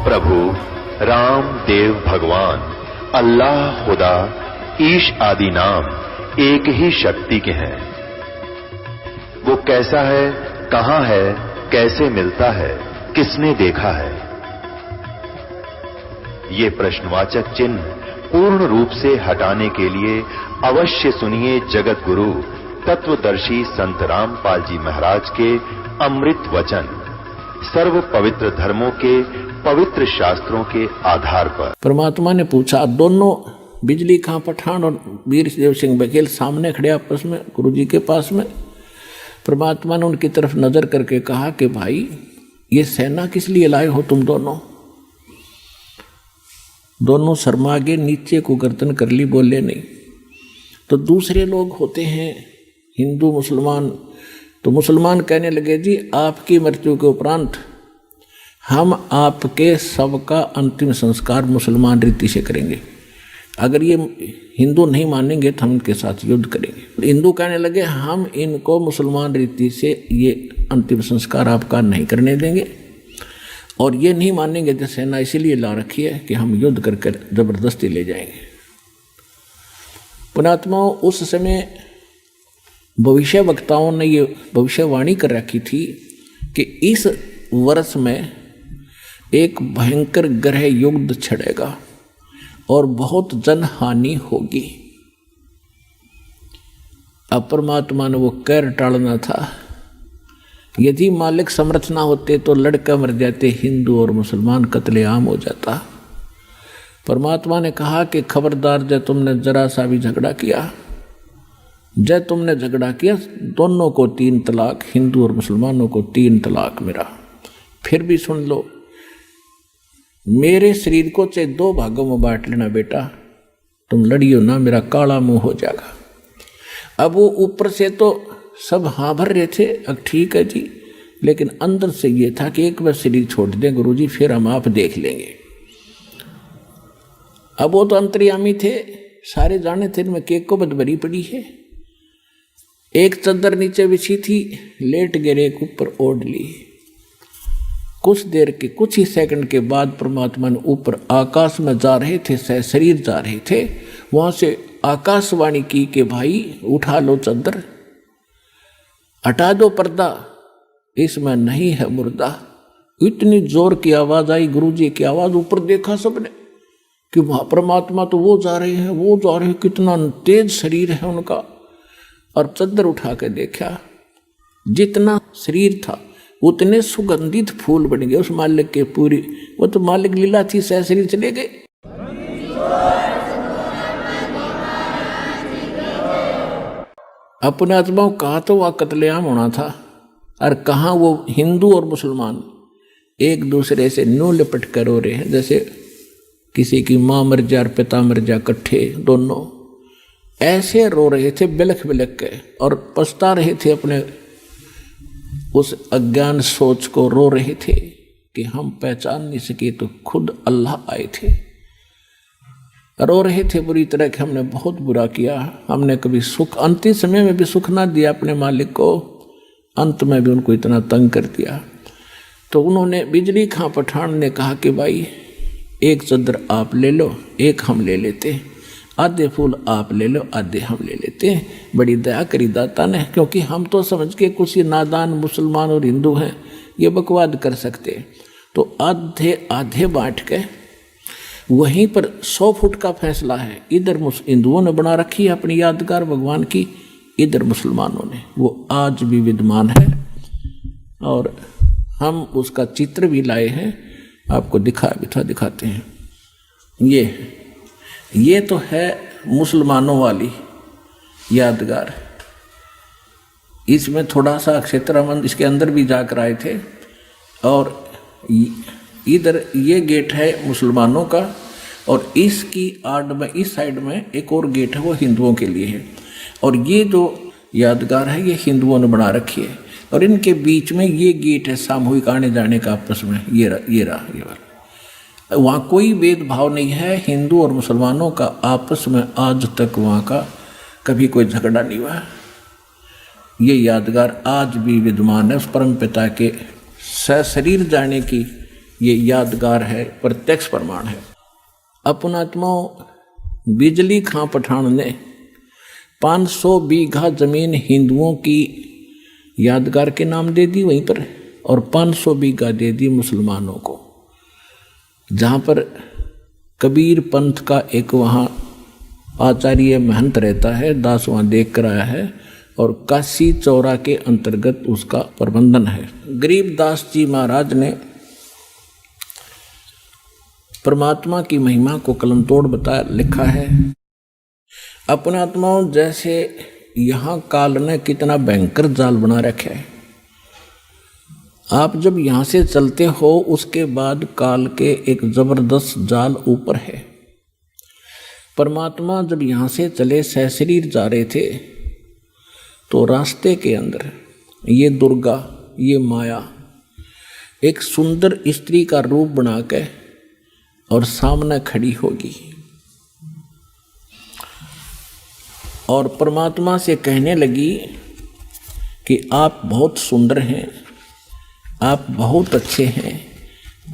प्रभु राम देव भगवान अल्लाह खुदा ईश आदि नाम एक ही शक्ति के हैं। वो कैसा है, कहां है, कैसे मिलता है, किसने देखा है? ये प्रश्नवाचक चिन्ह पूर्ण रूप से हटाने के लिए अवश्य सुनिए जगत गुरु तत्वदर्शी संत रामपाल जी महाराज के अमृत वचन, सर्व पवित्र धर्मों के पवित्र शास्त्रों के आधार पर। परमात्मा ने पूछा, दोनों बिजली खां पठान और वीर देव सिंह बघेल सामने खड़े आपस में गुरु जी के पास में। परमात्मा ने उनकी तरफ नजर करके कहा कि भाई ये सेना किस लिए लाए हो तुम दोनों? दोनों शर्मा के नीचे को गर्दन कर ली, बोले नहीं। तो दूसरे लोग होते हैं हिंदू मुसलमान, तो मुसलमान कहने लगे जी आपकी मृत्यु के उपरांत हम आपके शव का अंतिम संस्कार मुसलमान रीति से करेंगे। अगर ये हिंदू नहीं मानेंगे तो हम इनके साथ युद्ध करेंगे। हिंदू कहने लगे हम इनको मुसलमान रीति से ये अंतिम संस्कार आपका नहीं करने देंगे, और ये नहीं मानेंगे तो सेना इसीलिए ला रखी है कि हम युद्ध करके जबरदस्ती ले जाएंगे। पुणात्माओं, उस समय भविष्य वक्ताओं ने ये भविष्यवाणी कर रखी थी कि इस वर्ष में एक भयंकर ग्रह युद्ध छिड़ेगा और बहुत जनहानि होगी। अब परमात्मा ने वो कहर टालना था। यदि मालिक समर्थ ना होते तो लड़का मर जाते, हिंदू और मुसलमान कत्लेआम हो जाता। परमात्मा ने कहा कि खबरदार, जब तुमने जरा सा भी झगड़ा किया, जब तुमने झगड़ा किया, दोनों को 3 तलाक, हिंदू और मुसलमानों को 3 तलाक मेरा। फिर भी सुन लो, मेरे शरीर को चाहे 2 भागों में बांट लेना बेटा, तुम लड़ियो ना, मेरा काला मुंह हो जाएगा। अब वो ऊपर से तो सब हाँ भर रहे थे, अब ठीक है जी, लेकिन अंदर से ये था कि एक बार शरीर छोड़ दें गुरुजी, फिर हम आप देख लेंगे। अब वो तो अंतर्यामी थे, सारे जाने थे इनमें केक को बदबरी पड़ी है। एक चद्दर नीचे बिछी थी, लेट गिरे, एक ऊपर ओढ़ ली। कुछ देर के, कुछ ही सेकंड के बाद परमात्मा ने ऊपर आकाश में जा रहे थे, शरीर जा रहे थे, वहां से आकाशवाणी की कि भाई उठा लो चद्दर, हटा दो पर्दा, इसमें नहीं है मुर्दा। इतनी जोर की आवाज आई, गुरुजी की आवाज। ऊपर देखा सबने कि वहां परमात्मा तो वो जा रहे हैं, वो जा रहे हैं, कितना तेज शरीर है उनका। और चद्दर उठा के देखा, जितना शरीर था उतने सुगंधित फूल बन गए उस मालिक के पूरी। वो तो मालिक लीला थी, सह शरीर चले गए। अपने आत्माओं कहा तो वह कत्लेआम होना था, और कहाँ वो हिंदू और मुसलमान एक दूसरे से न्यू लिपट कर रो रहे हैं, जैसे किसी की माँ मर जा और पिता मर जा, इकट्ठे दोनों ऐसे रो रहे थे बिलख बिलख के, और पछता रहे थे अपने उस अज्ञान सोच को, रो रहे थे कि हम पहचान नहीं सके तो खुद अल्लाह आए थे। रो रहे थे बुरी तरह कि हमने बहुत बुरा किया, हमने कभी सुख, अंतिम समय में भी सुख ना दिया अपने मालिक को, अंत में भी उनको इतना तंग कर दिया। तो उन्होंने, बिजली खां पठान ने कहा कि भाई एक चद्दर आप ले लो, एक हम ले लेते हैं, आधे फूल आप ले लो, आधे हम ले लेते हैं। बड़ी दया करी दाता ने, क्योंकि हम तो समझ के कुछ ही नादान मुसलमान और हिंदू हैं, ये बकवाद कर सकते। तो आधे आधे बांट के, वहीं पर 100 फुट का फैसला है। इधर हिंदुओं ने बना रखी है अपनी यादगार भगवान की, इधर मुसलमानों ने, वो आज भी विद्यमान है, और हम उसका चित्र भी लाए हैं, आपको दिखाते हैं। ये तो है मुसलमानों वाली यादगार। इसमें थोड़ा सा अक्षेत्रामंद इसके अंदर भी जाकर आए थे, और इधर ये गेट है मुसलमानों का, और इसकी आड़ में, इस साइड में एक और गेट है, वो हिंदुओं के लिए है। और ये जो यादगार है ये हिंदुओं ने बना रखी है, और इनके बीच में ये गेट है सामूहिक आने जाने का आपस में। ये वाला वहाँ कोई भेदभाव नहीं है, हिंदू और मुसलमानों का आपस में आज तक वहाँ का कभी कोई झगड़ा नहीं हुआ। ये यादगार आज भी विद्यमान है उस परम पिता के सशरीर जाने की ये यादगार है, प्रत्यक्ष प्रमाण है। अपनात्मा बिजली खां पठान ने 500 बीघा जमीन हिंदुओं की यादगार के नाम दे दी वहीं पर, और 500 बीघा दे दी मुसलमानों को। जहाँ पर कबीर पंथ का एक वहाँ आचार्य महंत रहता है, दास वहाँ देख कर आया है, और काशी चौरा के अंतर्गत उसका प्रबंधन है। गरीबदास जी महाराज ने परमात्मा की महिमा को कलम तोड़ बता लिखा है। अपना आत्माओं, जैसे यहाँ काल ने कितना भयंकर जाल बना रखा है। आप जब यहाँ से चलते हो उसके बाद काल के एक जबरदस्त जाल ऊपर है। परमात्मा जब यहाँ से चले सहशरीर जा रहे थे तो रास्ते के अंदर ये दुर्गा, ये माया एक सुंदर स्त्री का रूप बना के और सामने खड़ी होगी और परमात्मा से कहने लगी कि आप बहुत सुंदर हैं, आप बहुत अच्छे हैं,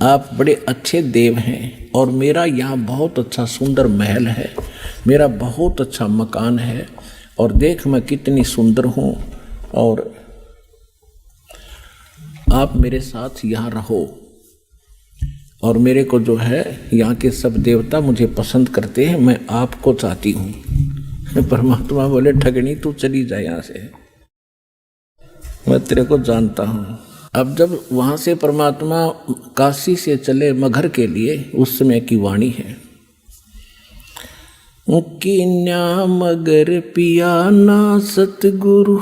आप बड़े अच्छे देव हैं, और मेरा यहाँ बहुत अच्छा सुंदर महल है, मेरा बहुत अच्छा मकान है, और देख मैं कितनी सुंदर हूँ, और आप मेरे साथ यहाँ रहो, और मेरे को जो है यहाँ के सब देवता मुझे पसंद करते हैं, मैं आपको चाहती हूँ। परमात्मा बोले ठगनी तू चली जाए यहाँ से, मैं तेरे को जानता हूँ। अब जब वहाँ से परमात्मा काशी से चले मगहर के लिए, उस समय की वाणी है, कीन्या मगर पिया ना सतगुरु,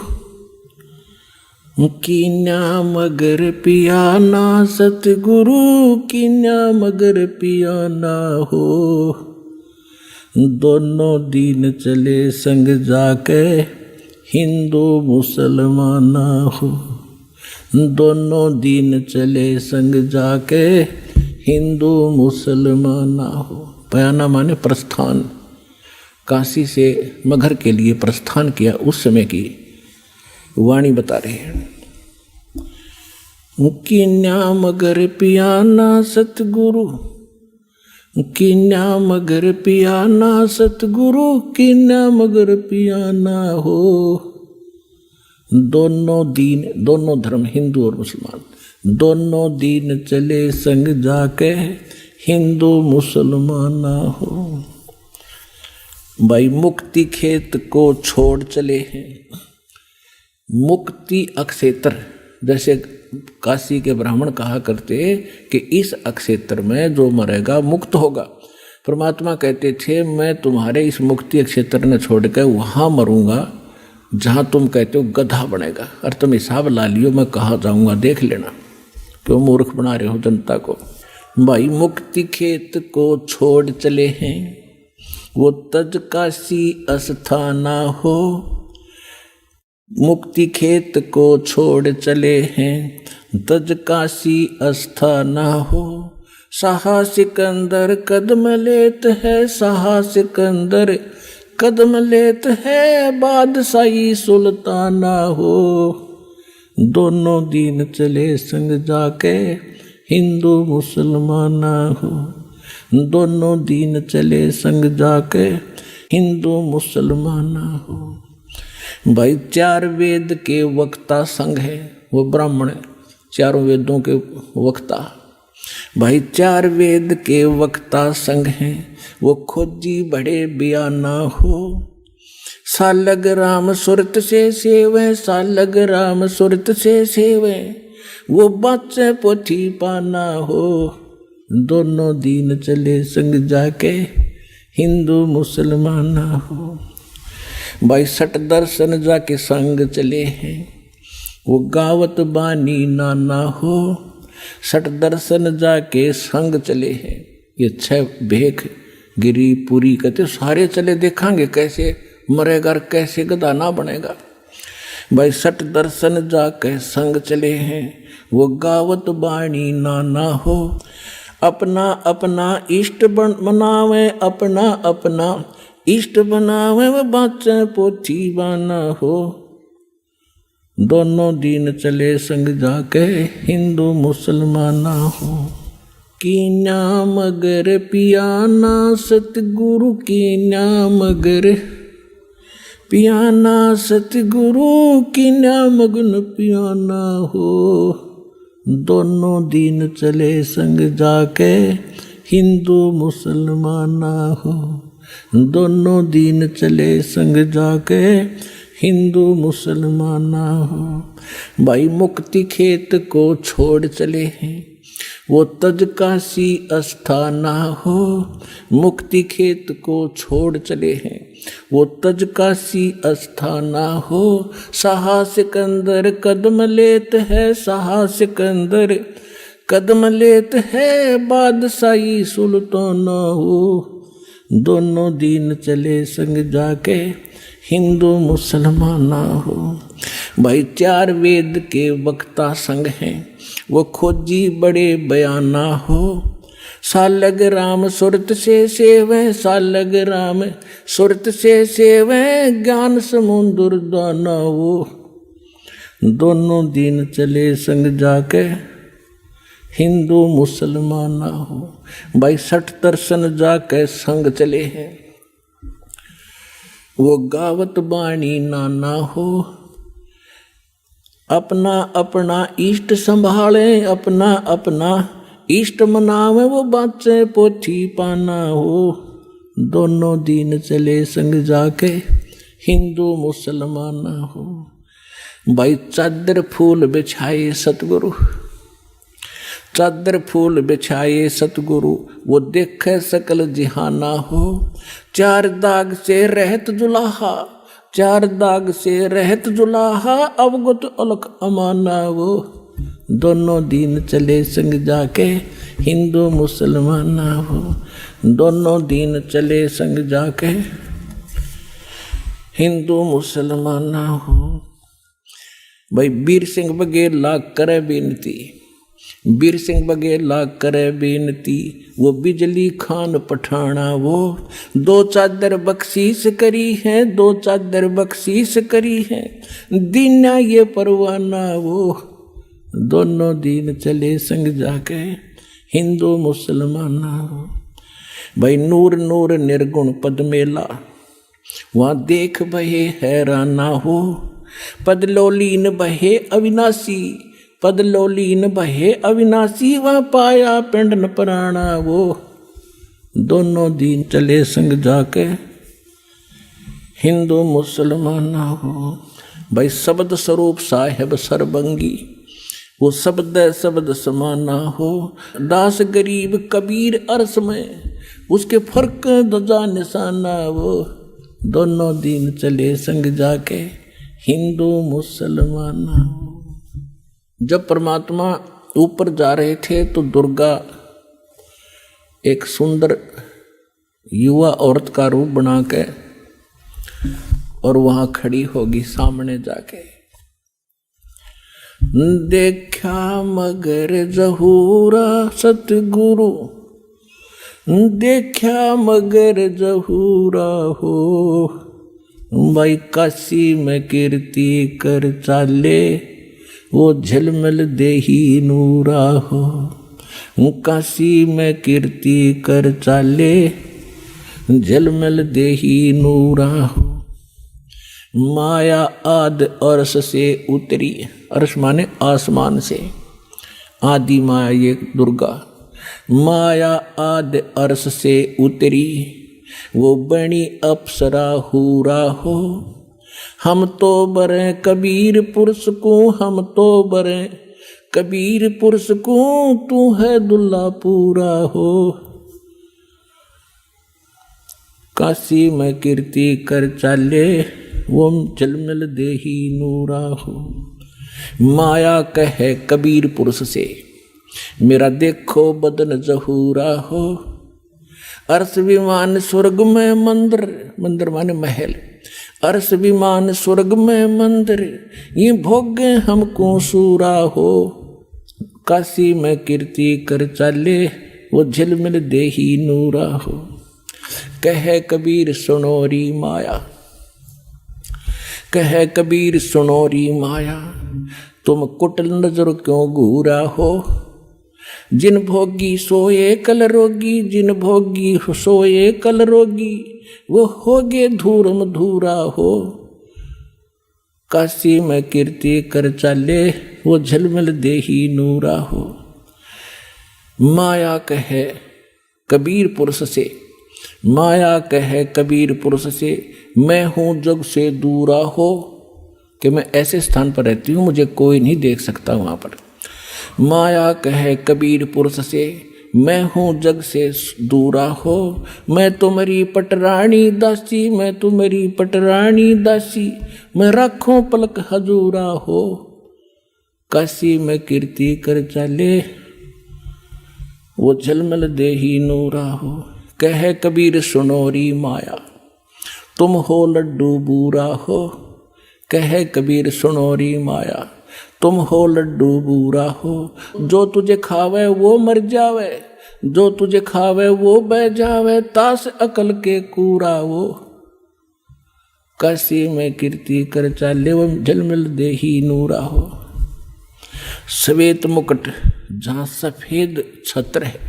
कीन्या मगर पिया ना सतगुरु, कीन्या मगर पिया ना हो, दोनों दीन चले संग जाके हिंदू मुसलमान हो, दोनों दीन चले संग जाके हिंदू मुसलमान हो। पयाना माने प्रस्थान, काशी से मगहर के लिए प्रस्थान किया, उस समय की वाणी बता रहे हैं। कीन्या मगर पियाना सतगुरु, कीन्या मगर पियाना सतगुरु, कीन्या मगर पियाना हो, दोनों दीन, दोनों धर्म हिंदू और मुसलमान, दोनों दीन चले संग जाके हिंदू मुसलमान हो। भाई मुक्ति खेत को छोड़ चले हैं, मुक्ति अक्षेत्र, जैसे काशी के ब्राह्मण कहा करते कि इस अक्षेत्र में जो मरेगा मुक्त होगा। परमात्मा कहते थे मैं तुम्हारे इस मुक्ति क्षेत्र ने छोड़ कर वहाँ मरूंगा जहाँ तुम कहते हो गधा बनेगा, और तुम हिसाब ला लियो मैं कहाँ जाऊँगा, देख लेना, क्यों मूर्ख बना रहे हो जनता को। भाई मुक्ति खेत को छोड़ चले हैं, वो तज काशी अस्थाना हो, मुक्ति खेत को छोड़ चले हैं, तज काशी अस्थाना हो, शाह सिकंदर कदम लेत है, शाह सिकंदर कदम लेत है, बादशाही सुल्ताना हो, दोनों दीन चले संग जाके हिंदू मुसलमान हो, दोनों दीन चले संग जाके हिंदू मुसलमान हो। भाई 4 वेद के वक्ता संघ है, वो ब्राह्मण है, 4 वेदों के वक्ता। भाई 4 वेद के वक्ता संघ हैं, वो खोजी बड़े बयाना हो, सालग राम सुरत से सेवे, सालग राम सुरत से सेवे, वो बच्चे पोथी पाना हो, दोनों दीन चले संग जाके हिंदू मुसलमान हो। भाई सट दर्शन जाके संग चले हैं, वो गावत बानी नाना हो, सट दर्शन जाके संग चले हैं। ये 6 भेख गिरी पूरी कहते सारे चले, देखांगे कैसे मरेगा और कैसे गधा ना बनेगा। भाई सट दर्शन जाके संग चले हैं, वो गावत बाणी नाना हो, अपना अपना इष्ट बनावे, अपना अपना इष्ट बनावे, वो बाचे पोथी बाना हो, दोनों दीन चले संग जाके हिंदू मुसलमान हो। की नाम अगर पियाना, सतगुरु की नाम अगर पियाना, सतगुरु की नाम मगन पियाना हो। दोनों दिन चले संग जाके हिंदू मुसलमाना हो। दोनों दिन चले संग जाके हिंदू मुसलमाना हो। भाई मुक्ति खेत को छोड़ चले हैं वो तज काशी अस्थाना हो। मुक्ति खेत को छोड़ चले हैं वो तज काशी अस्थाना हो। शाह सिकंदर कदम लेत है, शाह सिकंदर कदम लेत है, बादशाही सुल्ताना हो। दोनों दिन चले संग जाके हिंदू मुसलमाना हो। भाई 4 वेद के वक्ता संग हैं वो खोजी बड़े बयाना हो। सालग राम सुरत से सेवे, सालग राम सुरत से सेवे, ज्ञान समुद्र दाना हो। दोनों दिन चले संग जाके हिंदू मुसलमाना हो। भाई 60 दर्शन जाके संग चले हैं वो गावत बाणी नाना हो। अपना अपना इष्ट संभाले, अपना अपना इष्ट मनावे, वो बाचे पोथी पाना हो। दोनों दिन चले संग जाके हिंदू मुसलमाना हो। भाई चादर फूल बिछाए सतगुरु, चादर फूल बिछाए सतगुरु, वो देखे सकल जिहाना हो। 4 दाग से रहत जुलाहा, 4 दाग से रहत जुलाहा, अवगत अलख अमाना वो। दोनों दिन चले संग जाके हिंदू मुसलमाना हो। दोनों दिन चले संग जाके हिंदू मुसलमाना हो। भाई वीर सिंह बघेल लाग करे बेनती, वीर सिंह बघेल लाग करे बेनती, वो बिजली खान पठाना वो। 2 चादर बख्शीश करी है, 2 चादर बख्शीश करी है, दीना ये परवाना वो। दोनों दिन चले संग जाके हिंदू मुसलमाना हो। भाई नूर नूर निर्गुण पद मेला, वहाँ देख बहे हैराना हो। पदलोलीन बहे अविनाशी, पदलोलीन बहे अविनाशी, वहाँ पाया पिंड न पराना वो। दोनों दिन चले संग जाके हिंदू मुसलमाना हो। भाई शब्द स्वरूप साहेब सरबंगी, वो शब्द शब्द समाना हो। दास गरीब कबीर अरस में, उसके फर्क दजा निशाना वो। दोनों दिन चले संग जाके हिंदू मुसलमाना हो। जब परमात्मा ऊपर जा रहे थे तो दुर्गा एक सुंदर युवा औरत का रूप बना के और वहां खड़ी होगी सामने जाके। देखा मगर जहूरा सतगुरु, देखा मगर जहूरा हो। भाई काशी में कीर्ति कर चाले, वो झलमल देही नूरा हो। काशी में कीर्ति कर चाले, झलमल देही नूरा हो। माया आद अर्श से उतरी, अर्श माने आसमान से, आदि माया ये दुर्गा। माया आद अर्श से उतरी, वो बनी अप्सरा हूरा हो। हम तो बरे कबीर पुरुष को, हम तो बरे कबीर पुरुष को, तू है दुल्ला पूरा हो। काशी में कीर्ति कर चाले, वो झलमल देही नूरा हो। माया कहे कबीर पुरुष से, मेरा देखो बदन जहूरा हो। अर्श विमान स्वर्ग में मंदिर, मंदिर माने महल। अर्श विमान स्वर्ग में मंदिर, ये भोगे हमको सूरा हो। काशी में कीर्ति कर चाले, वो झिलमिल देही नूरा हो। कहे कबीर सुनोरी माया, कहे कबीर सुनोरी माया, तुम कुटिल नजर क्यों घूरा हो। जिन भोगी सोए कल रोगी, जिन भोगी सोए कल रोगी, वो होगे धूरम धूरा हो। काशी में कीर्ति कर चाले, वो झलमल देही नूरा हो। माया कहे कबीर पुरुष से, माया कहे कबीर पुरुष से, मैं हूँ जग से दूरा हो। कि मैं ऐसे स्थान पर रहती हूँ, मुझे कोई नहीं देख सकता वहाँ पर। माया कहे कबीर पुरुष से, मैं हूँ जग से दूरा हो। मैं तुम्हारी पटरानी दासी, मैं तुम्हारी पटरानी दासी, मैं राखों पलक हजूरा हो। काशी में कीर्ति कर चाले, वो झलमल देही नूरा हो। कहे कबीर सुनोरी माया, तुम हो लड्डू बूरा हो। कहे कबीर सुनोरी माया, तुम हो लड्डू बूरा हो। जो तुझे खावे वो मर जावे, जो तुझे खावे वो बह जावे, तास अकल के कूरा वो। काशी में कीर्ति कर चाले, वो झलमल देही नूरा हो। श्वेत मुकुट जहाँ सफेद छत्र है,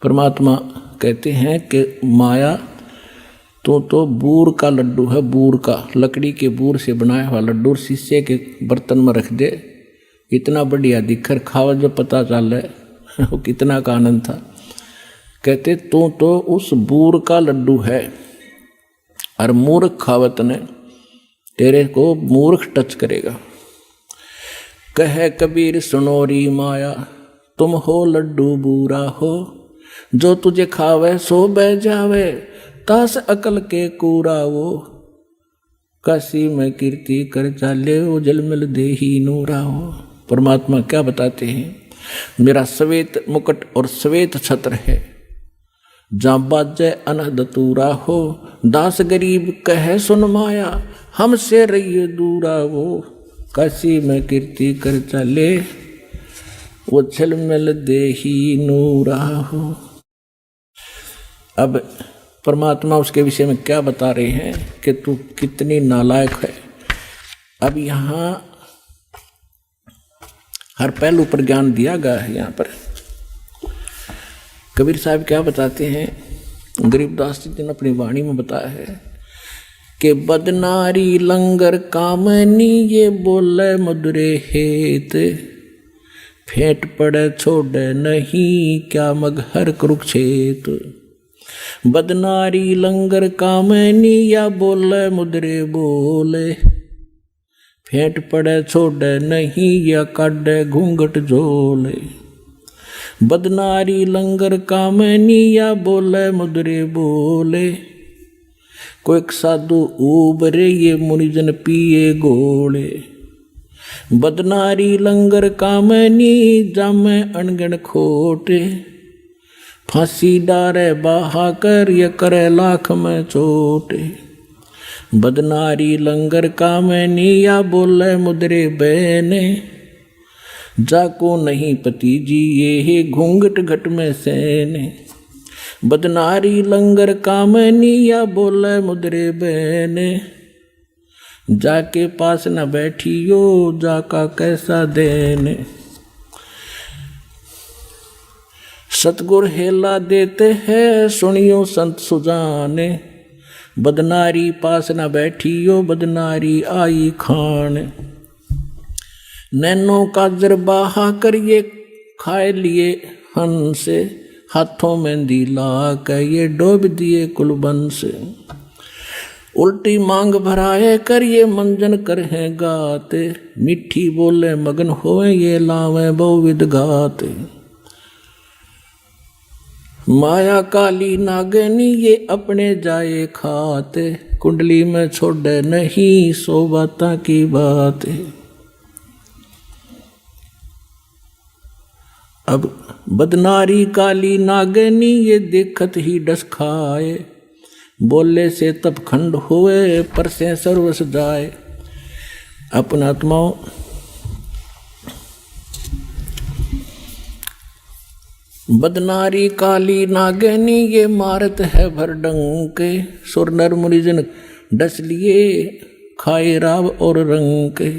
परमात्मा कहते हैं कि माया तो बूर का लड्डू है, बूर का, लकड़ी के बूर से बनाया हुआ लड्डू शीशे के बर्तन में रख दे, इतना बढ़िया दिखर खावा जो पता चल है वो कितना का आनंद था। कहते तो उस बूर का लड्डू है, और मूर्ख खावत ने तेरे को मूर्ख टच करेगा। कहे कबीर सुनोरी माया, तुम हो लड्डू बूरा हो। जो तुझे खावे सो बह जावे, तास अकल के कूरा वो। काशी में कीर्ति कर चाले, वो झलमल देही नूरा हो। परमात्मा क्या बताते हैं, मेरा श्वेत मुकुट और श्वेत छत्र है, जहाँ बाजे अनहद तूरा हो। दास गरीब कहे सुन माया, हमसे रहिए दूरा वो। काशी में कीर्ति कर चाले, वो झलमल देही नूरा हो। अब परमात्मा उसके विषय में क्या बता रहे हैं कि तू कितनी नालायक है। अब यहाँ हर पहलू पर ज्ञान दिया गया है। यहाँ पर कबीर साहब क्या बताते हैं, गरीबदास जी ने अपनी वाणी में बताया है कि बदनारी लंगर कामनी, ये बोले मधुरे हेत, फेंट पड़े छोड़े नहीं क्या मगहर कुरुक्षेत्र। बदनारी लंगर कामनी, या बोले मुद्रे बोले, फेंट पड़े छोड़े नहीं या काटे घूंघट झोले। बदनारी लंगर कामनी, या बोले मुद्रे बोले, कोई साधु उबरे ये मुनिजन पिए गोले। बदनारी लंगर कामनी, जामे अनगण खोटे, फांसी डारे बहा कर ये करे लाख में चोटे। बदनारी लंगर कामनी, या बोले मुद्रे बहने, जाको नहीं पति जी ये घूंघट घट में सेने। बदनारी लंगर कामनी, या बोले मुद्रे बहने, जाके पास न बैठियो जाका कैसा देने। सतगुर हेला देते हैं सुनियो संत सुजाने, बदनारी पास न बैठियो बदनारी आई खान। नैनो काजर बाहा करिए खाए लिए हंस, हाथों में दिला के ये डोब दिए कुलबंस। उल्टी मांग भराए करिए मंजन करहे गाते, मिठी बोले मगन होए ये लावे बहुविध गाते। माया काली नागनी ये अपने जाए खाते, कुंडली में छोड़े नहीं सो बाता की बात। अब बदनारी काली नागनी ये देखत ही डस खाए, बोले से तब खंड हुए पर से सर्वस जाए। अपना आत्माओं बदनारी काली नागनी ये मारत है भर डंके, सुर नर मुनिजन डस लिए खाए राव और रंग के।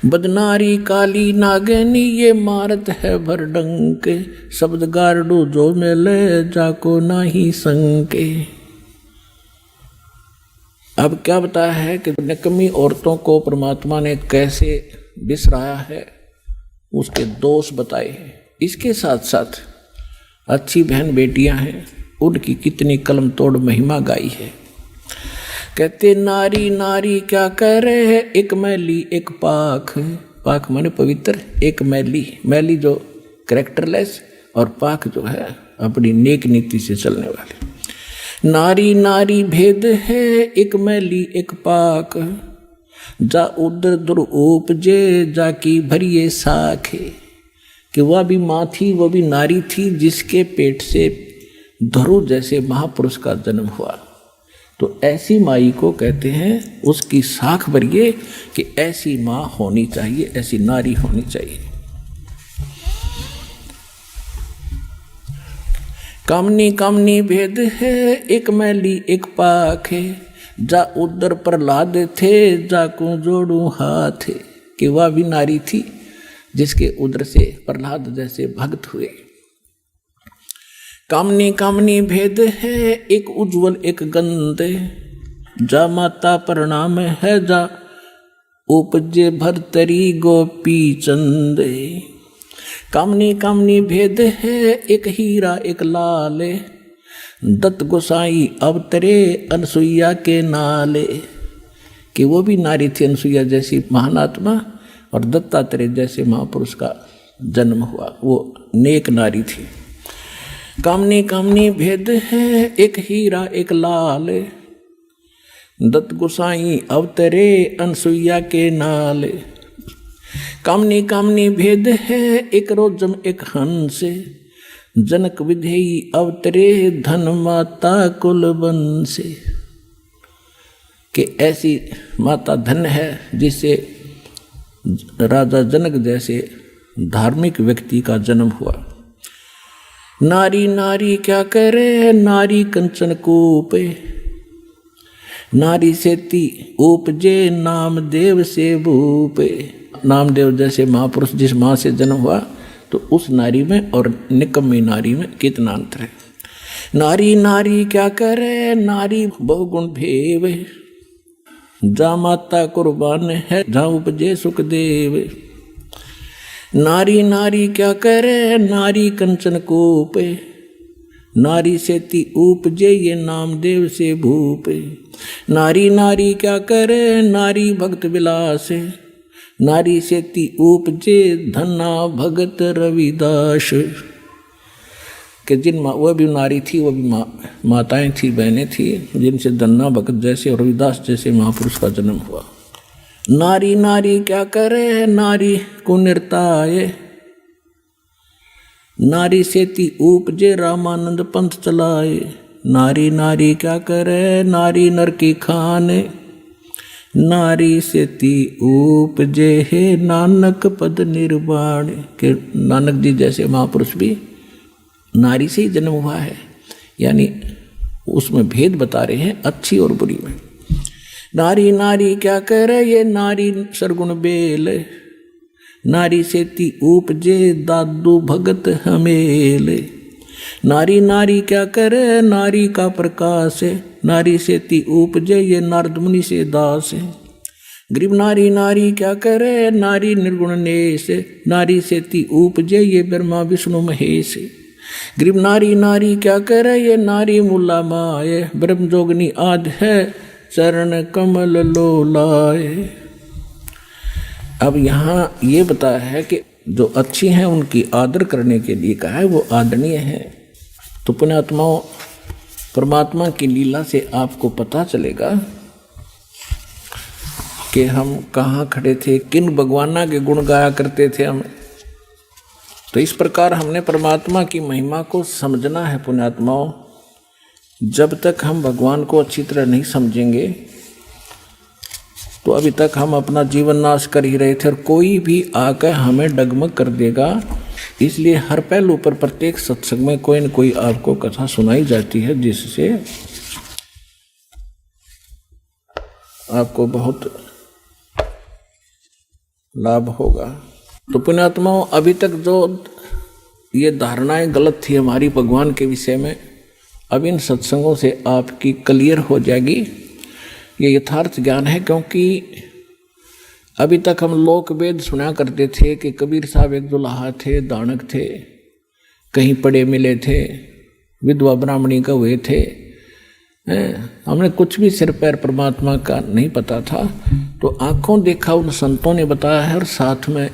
बदनारी काली नागनी ये मारत है भरडंक, शब्द गारडू जो मेले जाको नाही संके। अब क्या बताया है कि निकम्मी औरतों को परमात्मा ने कैसे बिसराया है, उसके दोष बताए हैं। इसके साथ साथ अच्छी बहन बेटियां हैं, उनकी कितनी कलम तोड़ महिमा गाई है। कहते नारी नारी क्या कह रहे हैं, एक मैली एक पाक, पाक माने पवित्र, एक मैली, मैली जो कैरेक्टरलेस और पाक जो है अपनी नेक नीति से चलने वाली। नारी नारी भेद है, एक मैली एक पाक, जा उदर दुर उपजे जाकी भरिए साखे। कि वह भी माँ थी, वो भी नारी थी जिसके पेट से धरु जैसे महापुरुष का जन्म हुआ। तो ऐसी माई को कहते हैं उसकी साख भरिए कि ऐसी माँ होनी चाहिए, ऐसी नारी होनी चाहिए। कामनी कामनी भेद है, एक मैली एक पाक है, जा उदर प्रहलाद थे जाको जोड़ू हाथ। कि वह भी नारी थी जिसके उदर से प्रहलाद जैसे भक्त हुए। कामनी कामनी भेद है, एक उज्जवल एक गंध, जा माता प्रणाम है जा उपजे भरतरी गोपी चंद। कामनी कामनी भेद है, एक हीरा एक लाल, दत्त गोसाई अवतरे अनसुईया के नाले। कि वो भी नारी थी अनसुईया जैसी महान आत्मा, और दत्तात्रेय जैसे महापुरुष का जन्म हुआ, वो नेक नारी थी। कामनी कामनी भेद है, एक हीरा एक लाल, दत्त गोसाई अवतरे अनसुईया के नाल। कामनी कामनी भेद है, एक रोजम एक हंस, जनक विधेयी अवतरे धन माता कुल वंश। कि ऐसी माता धन है जिससे राजा जनक जैसे धार्मिक व्यक्ति का जन्म हुआ। नारी नारी क्या करे, नारी कंचन कूपे, नारी सेती उपजे नामदेव से भूपे। नामदेव जैसे महापुरुष जिस माँ से जन्म हुआ, तो उस नारी में और निकम्मी नारी में कितना अंतर है। नारी नारी क्या करे, नारी बहुगुण भेव, जा माता कुर्बान है जा उपजे सुखदेव। नारी नारी क्या करे, नारी कंचन कूपे, नारी सेती उपजे ये नामदेव से भूपे। नारी नारी क्या करे, नारी भक्त विलास, नारी सेती उपजे धन्ना भगत रविदास। कि जिन वह भी नारी थी, वह भी माताएं थी, बहनें थी, जिनसे धन्ना भगत जैसे और रविदास जैसे महापुरुष का जन्म हुआ। नारी नारी क्या करे, नारी कुनिरताए, नारी सेती उपजे रामानंद पंथ चलाए। नारी नारी क्या करे, नारी नर की खाने, नारी सेती उपजे है नानक पद निर्वाण। के नानक जी जैसे महापुरुष भी नारी से ही जन्म हुआ है, यानी उसमें भेद बता रहे हैं अच्छी और बुरी में। नारी नारी क्या करे, ये नारी सरगुण बेल, नारी सेती उपजे दादू भगत हमेल। नारी नारी क्या करे, नारी का प्रकाश, नारी सेती उपजे ये नारद मुनि से दास। गरीब नारी नारी क्या करे, नारी निर्गुण नेश, नारी सेती उपजे ये ब्रह्मा विष्णु महेश। गरीब नारी नारी क्या करे, ये नारी मुला माए, ब्रह्म जोगनी आद है चरण कमल लोलाए। अब यहाँ ये बताया है कि जो अच्छी हैं उनकी आदर करने के लिए कहा है, वो आदरणीय है। तो पुण्यात्माओं, परमात्मा की लीला से आपको पता चलेगा कि हम कहाँ खड़े थे, किन भगवाना के गुण गाया करते थे हम। तो इस प्रकार हमने परमात्मा की महिमा को समझना है पुण्यात्माओं। जब तक हम भगवान को अच्छी तरह नहीं समझेंगे तो अभी तक हम अपना जीवन नाश कर ही रहे थे, और कोई भी आकर हमें डगमग कर देगा। इसलिए हर पहलू पर प्रत्येक सत्संग में कोई न कोई आपको कथा सुनाई जाती है, जिससे आपको बहुत लाभ होगा। तो पुण्यात्माओं, अभी तक जो ये धारणाएं गलत थी हमारी भगवान के विषय में, अब इन सत्संगों से आपकी क्लियर हो जाएगी। ये यथार्थ ज्ञान है, क्योंकि अभी तक हम लोक वेद सुना करते थे कि कबीर साहब एक दुल्हा थे, दानक थे, कहीं पड़े मिले थे, विधवा ब्राह्मणी का हुए थे। हमने कुछ भी सिर पैर परमात्मा का नहीं पता था। तो आंखों देखा उन संतों ने बताया है, और साथ में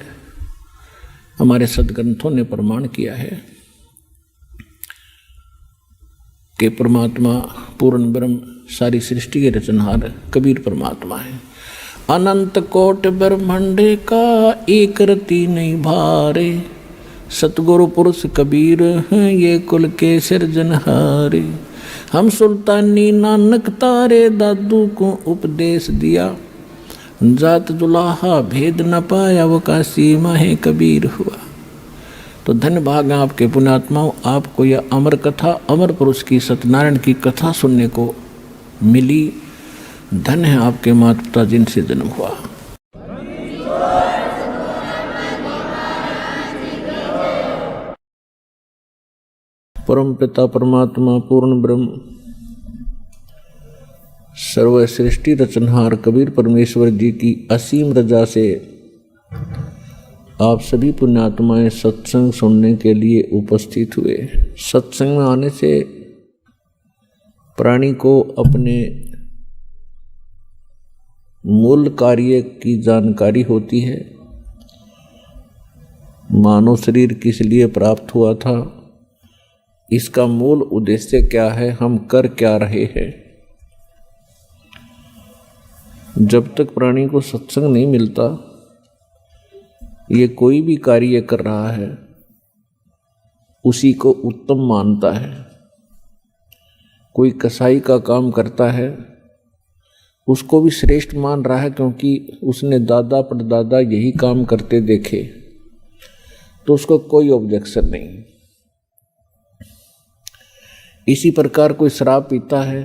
हमारे सदग्रंथों ने प्रमाण किया है कि परमात्मा पूर्ण ब्रह्म, सारी सृष्टि के रचनहार कबीर परमात्मा है। अनंत कोट ब्रह्मांड का एक रति नहीं भारे, सतगुरु पुरुष कबीर हैं ये कुल के सिरजनहारे। हम सुल्तानी नानक तारे दादू को उपदेश दिया, जात दुलाहा भेद न पाया वो काशी माहे कबीर हुआ। तो धन्य भाग आपके पुण्यात्माओं, आपको यह अमर कथा, अमर पुरुष की सत्यनारायण की कथा सुनने को मिली। धन्य है आपके माता पिता जिनसे जन्म हुआ। परम पिता परमात्मा पूर्ण ब्रह्म सर्व सृष्टि रचनहार कबीर परमेश्वर जी की असीम रजा से आप सभी पुण्यात्माएं सत्संग सुनने के लिए उपस्थित हुए। सत्संग में आने से प्राणी को अपने मूल कार्य की जानकारी होती है। मानव शरीर किस लिए प्राप्त हुआ था, इसका मूल उद्देश्य क्या है, हम कर क्या रहे हैं। जब तक प्राणी को सत्संग नहीं मिलता, ये कोई भी कार्य कर रहा है उसी को उत्तम मानता है। कोई कसाई का काम करता है उसको भी श्रेष्ठ मान रहा है, क्योंकि उसने दादा परदादा यही काम करते देखे, तो उसको कोई ऑब्जेक्शन नहीं। इसी प्रकार कोई शराब पीता है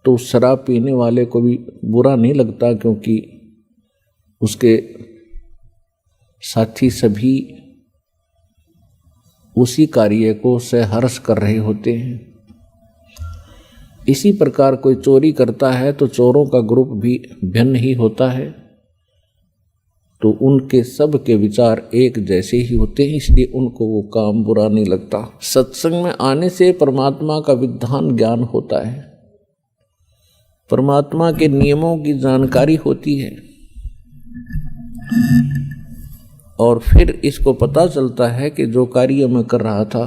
तो शराब पीने वाले को भी बुरा नहीं लगता, क्योंकि उसके साथी सभी उसी कार्य को सहर्ष कर रहे होते हैं। इसी प्रकार कोई चोरी करता है तो चोरों का ग्रुप भी भिन्न ही होता है, तो उनके सब के विचार एक जैसे ही होते हैं, इसलिए उनको वो काम बुरा नहीं लगता। सत्संग में आने से परमात्मा का विधान ज्ञान होता है, परमात्मा के नियमों की जानकारी होती है, और फिर इसको पता चलता है कि जो कार्य मैं कर रहा था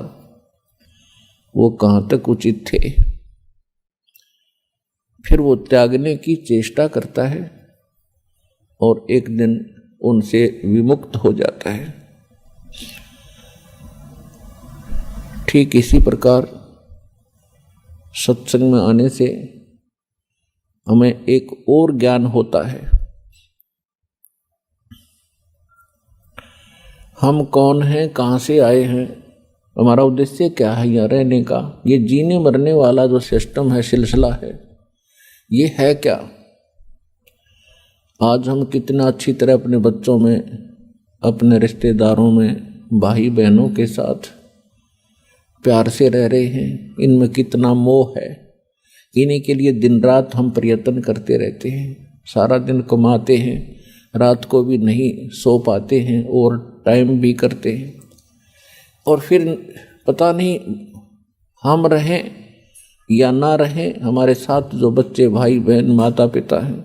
वो कहाँ तक उचित थे। फिर वो त्यागने की चेष्टा करता है और एक दिन उनसे विमुक्त हो जाता है। ठीक इसी प्रकार सत्संग में आने से हमें एक और ज्ञान होता है। हम कौन हैं, कहाँ से आए हैं, हमारा उद्देश्य क्या है यहाँ रहने का। ये जीने मरने वाला जो सिस्टम है, सिलसिला है, ये है क्या। आज हम कितना अच्छी तरह अपने बच्चों में, अपने रिश्तेदारों में, भाई बहनों के साथ प्यार से रह रहे हैं। इनमें कितना मोह है, इन्हीं के लिए दिन रात हम प्रयत्न करते रहते हैं। सारा दिन कमाते हैं, रात को भी नहीं सो पाते हैं और टाइम भी करते हैं, और फिर पता नहीं हम रहें या ना रहें, हमारे साथ जो बच्चे भाई बहन माता पिता हैं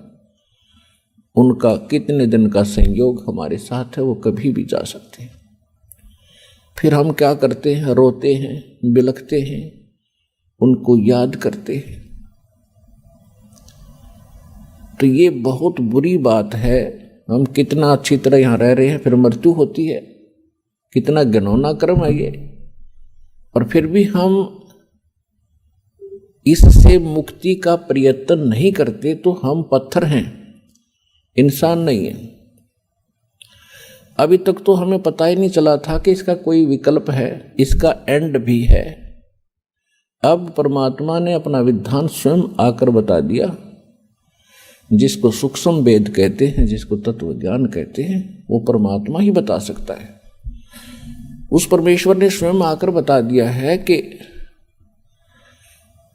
उनका कितने दिन का संयोग हमारे साथ है, वो कभी भी जा सकते हैं। फिर हम क्या करते हैं, रोते हैं, बिलखते हैं, उनको याद करते हैं। तो ये बहुत बुरी बात है। हम कितना अच्छी तरह यहाँ रह रहे हैं, फिर मृत्यु होती है, कितना घिनौना कर्म है ये। और फिर भी हम इससे मुक्ति का प्रयत्न नहीं करते, तो हम पत्थर हैं, इंसान नहीं है। अभी तक तो हमें पता ही नहीं चला था कि इसका कोई विकल्प है, इसका एंड भी है। अब परमात्मा ने अपना विधान स्वयं आकर बता दिया। जिसको सूक्ष्म वेद कहते हैं, जिसको तत्व ज्ञान कहते हैं, वो परमात्मा ही बता सकता है। उस परमेश्वर ने स्वयं आकर बता दिया है कि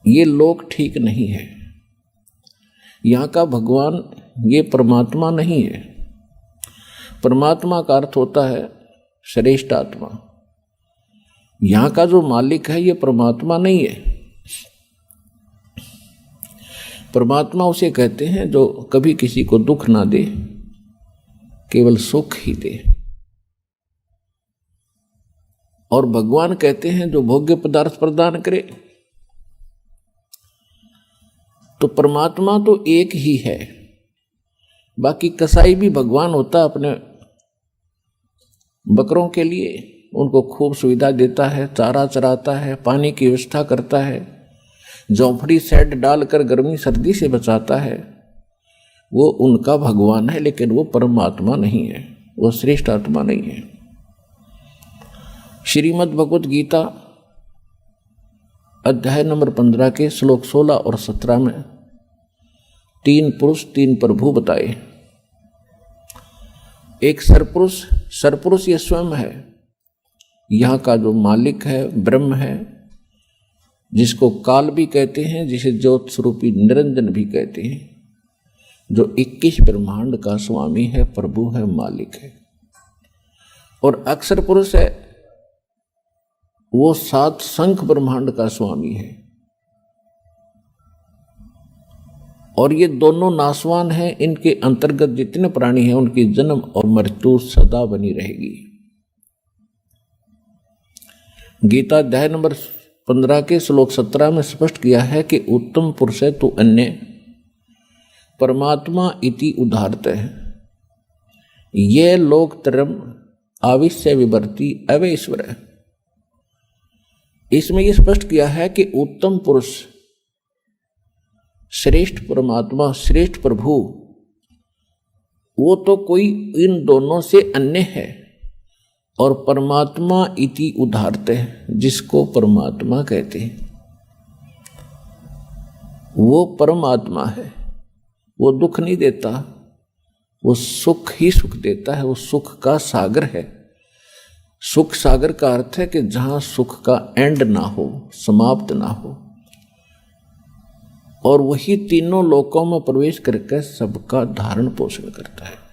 ये लोक ठीक नहीं है, यहाँ का भगवान ये परमात्मा नहीं है। परमात्मा का अर्थ होता है श्रेष्ठ आत्मा। यहाँ का जो मालिक है ये परमात्मा नहीं है। परमात्मा उसे कहते हैं जो कभी किसी को दुख ना दे, केवल सुख ही दे। और भगवान कहते हैं जो भोग्य पदार्थ प्रदान करे। तो परमात्मा तो एक ही है, बाकी कसाई भी भगवान होता अपने बकरों के लिए, उनको खूब सुविधा देता है, चारा चराता है, पानी की व्यवस्था करता है, झोंपड़ी सेट डालकर गर्मी सर्दी से बचाता है। वो उनका भगवान है, लेकिन वो परमात्मा नहीं है, वो श्रेष्ठ आत्मा नहीं है। श्रीमद् भगवत गीता अध्याय नंबर 15 के श्लोक 16 और 17 में 3 पुरुष 3 प्रभु बताए। एक सरपुरुष ये स्वयं है, यहाँ का जो मालिक है ब्रह्म है, जिसको काल भी कहते हैं, जिसे ज्योत स्वरूपी निरंजन भी कहते हैं, जो 21 ब्रह्मांड का स्वामी है, प्रभु है, मालिक है। और अक्षर पुरुष है, वो 7 शंख ब्रह्मांड का स्वामी है। और ये दोनों नासवान हैं, इनके अंतर्गत जितने प्राणी हैं उनकी जन्म और मृत्यु सदा बनी रहेगी। गीता अध्याय नंबर 15 के श्लोक 17 में स्पष्ट किया है कि उत्तम पुरुष है तो अन्य परमात्मा इति उदाहरत है, ये लोकत्रयम् आविश्य विवर्ती अवैश्वर है। इसमें यह स्पष्ट किया है कि उत्तम पुरुष, श्रेष्ठ परमात्मा, श्रेष्ठ प्रभु, वो तो कोई इन दोनों से अन्य है। और परमात्मा इति उदाहरते हैं, जिसको परमात्मा कहते हैं, वो परमात्मा है। वो दुख नहीं देता, वो सुख ही सुख देता है, वो सुख का सागर है। सुख सागर का अर्थ है कि जहां सुख का एंड ना हो, समाप्त ना हो। और वही तीनों लोकों में प्रवेश करके सबका धारण पोषण करता है।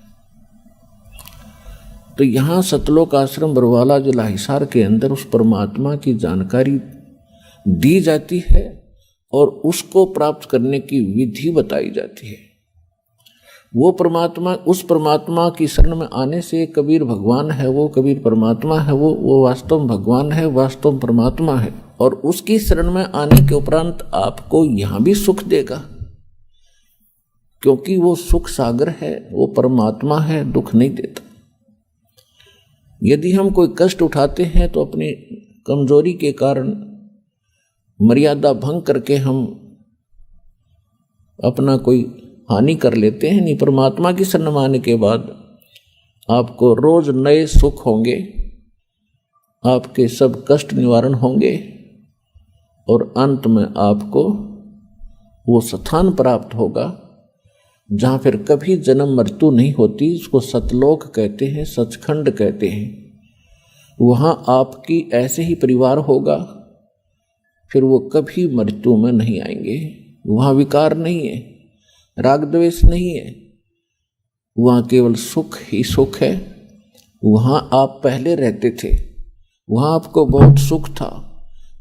तो यहाँ सतलोक आश्रम बरवाला जिला हिसार के अंदर उस परमात्मा की जानकारी दी जाती है और उसको प्राप्त करने की विधि बताई जाती है। वो परमात्मा, उस परमात्मा की शरण में आने से कबीर भगवान है, वो कबीर परमात्मा है, वो वास्तव में भगवान है, वास्तव में परमात्मा है। और उसकी शरण में आने के उपरांत आपको यहाँ भी सुख देगा, क्योंकि वो सुख सागर है, वो परमात्मा है, दुख नहीं देता। यदि हम कोई कष्ट उठाते हैं तो अपनी कमजोरी के कारण मर्यादा भंग करके हम अपना कोई हानि कर लेते हैं। नहीं, परमात्मा की शरण में आने के बाद आपको रोज नए सुख होंगे, आपके सब कष्ट निवारण होंगे और अंत में आपको वो स्थान प्राप्त होगा जहाँ फिर कभी जन्म मृत्यु नहीं होती। उसको सतलोक कहते हैं, सचखंड कहते हैं। वहाँ आपकी ऐसे ही परिवार होगा, फिर वो कभी मृत्यु में नहीं आएंगे। वहाँ विकार नहीं है, राग द्वेष नहीं है, वहाँ केवल सुख ही सुख है। वहाँ आप पहले रहते थे, वहाँ आपको बहुत सुख था,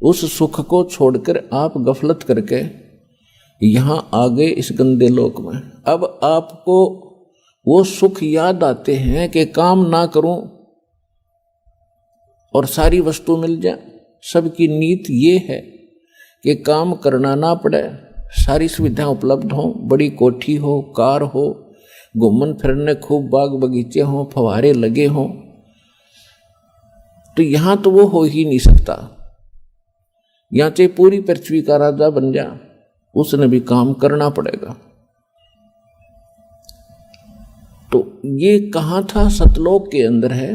उस सुख को छोड़कर आप गफलत करके यहाँ आ गए इस गंदे लोक में। अब आपको वो सुख याद आते हैं कि काम ना करूं और सारी वस्तु मिल जाए। सबकी नीत ये है कि काम करना ना पड़े, सारी सुविधाएं उपलब्ध हों, बड़ी कोठी हो, कार हो, घूमन फिरने खूब बाग बगीचे हों, फव्वारे लगे हों। तो यहाँ तो वो हो ही नहीं सकता। यहाँ चाहे पूरी पृथ्वी का राजा बन जा, उसने भी काम करना पड़ेगा। तो ये कहाँ था? सतलोक के अंदर है।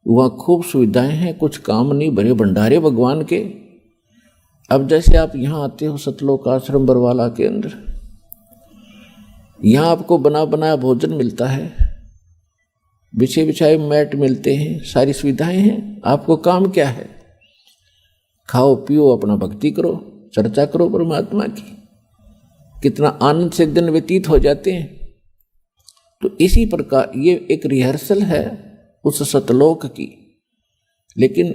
वहाँ खूब सुविधाएं हैं, कुछ काम नहीं, भरे भंडारे भगवान के। अब जैसे आप यहाँ आते हो सतलोक आश्रम बरवाला के अंदर, यहां आपको बना बनाया भोजन मिलता है, बिछे बिछाए मैट मिलते हैं, सारी सुविधाएं हैं। आपको काम क्या है? खाओ पियो, अपना भक्ति करो, चर्चा करो परमात्मा की। कितना आनंद से दिन व्यतीत हो जाते हैं। तो इसी प्रकार ये एक रिहर्सल है उस सतलोक की। लेकिन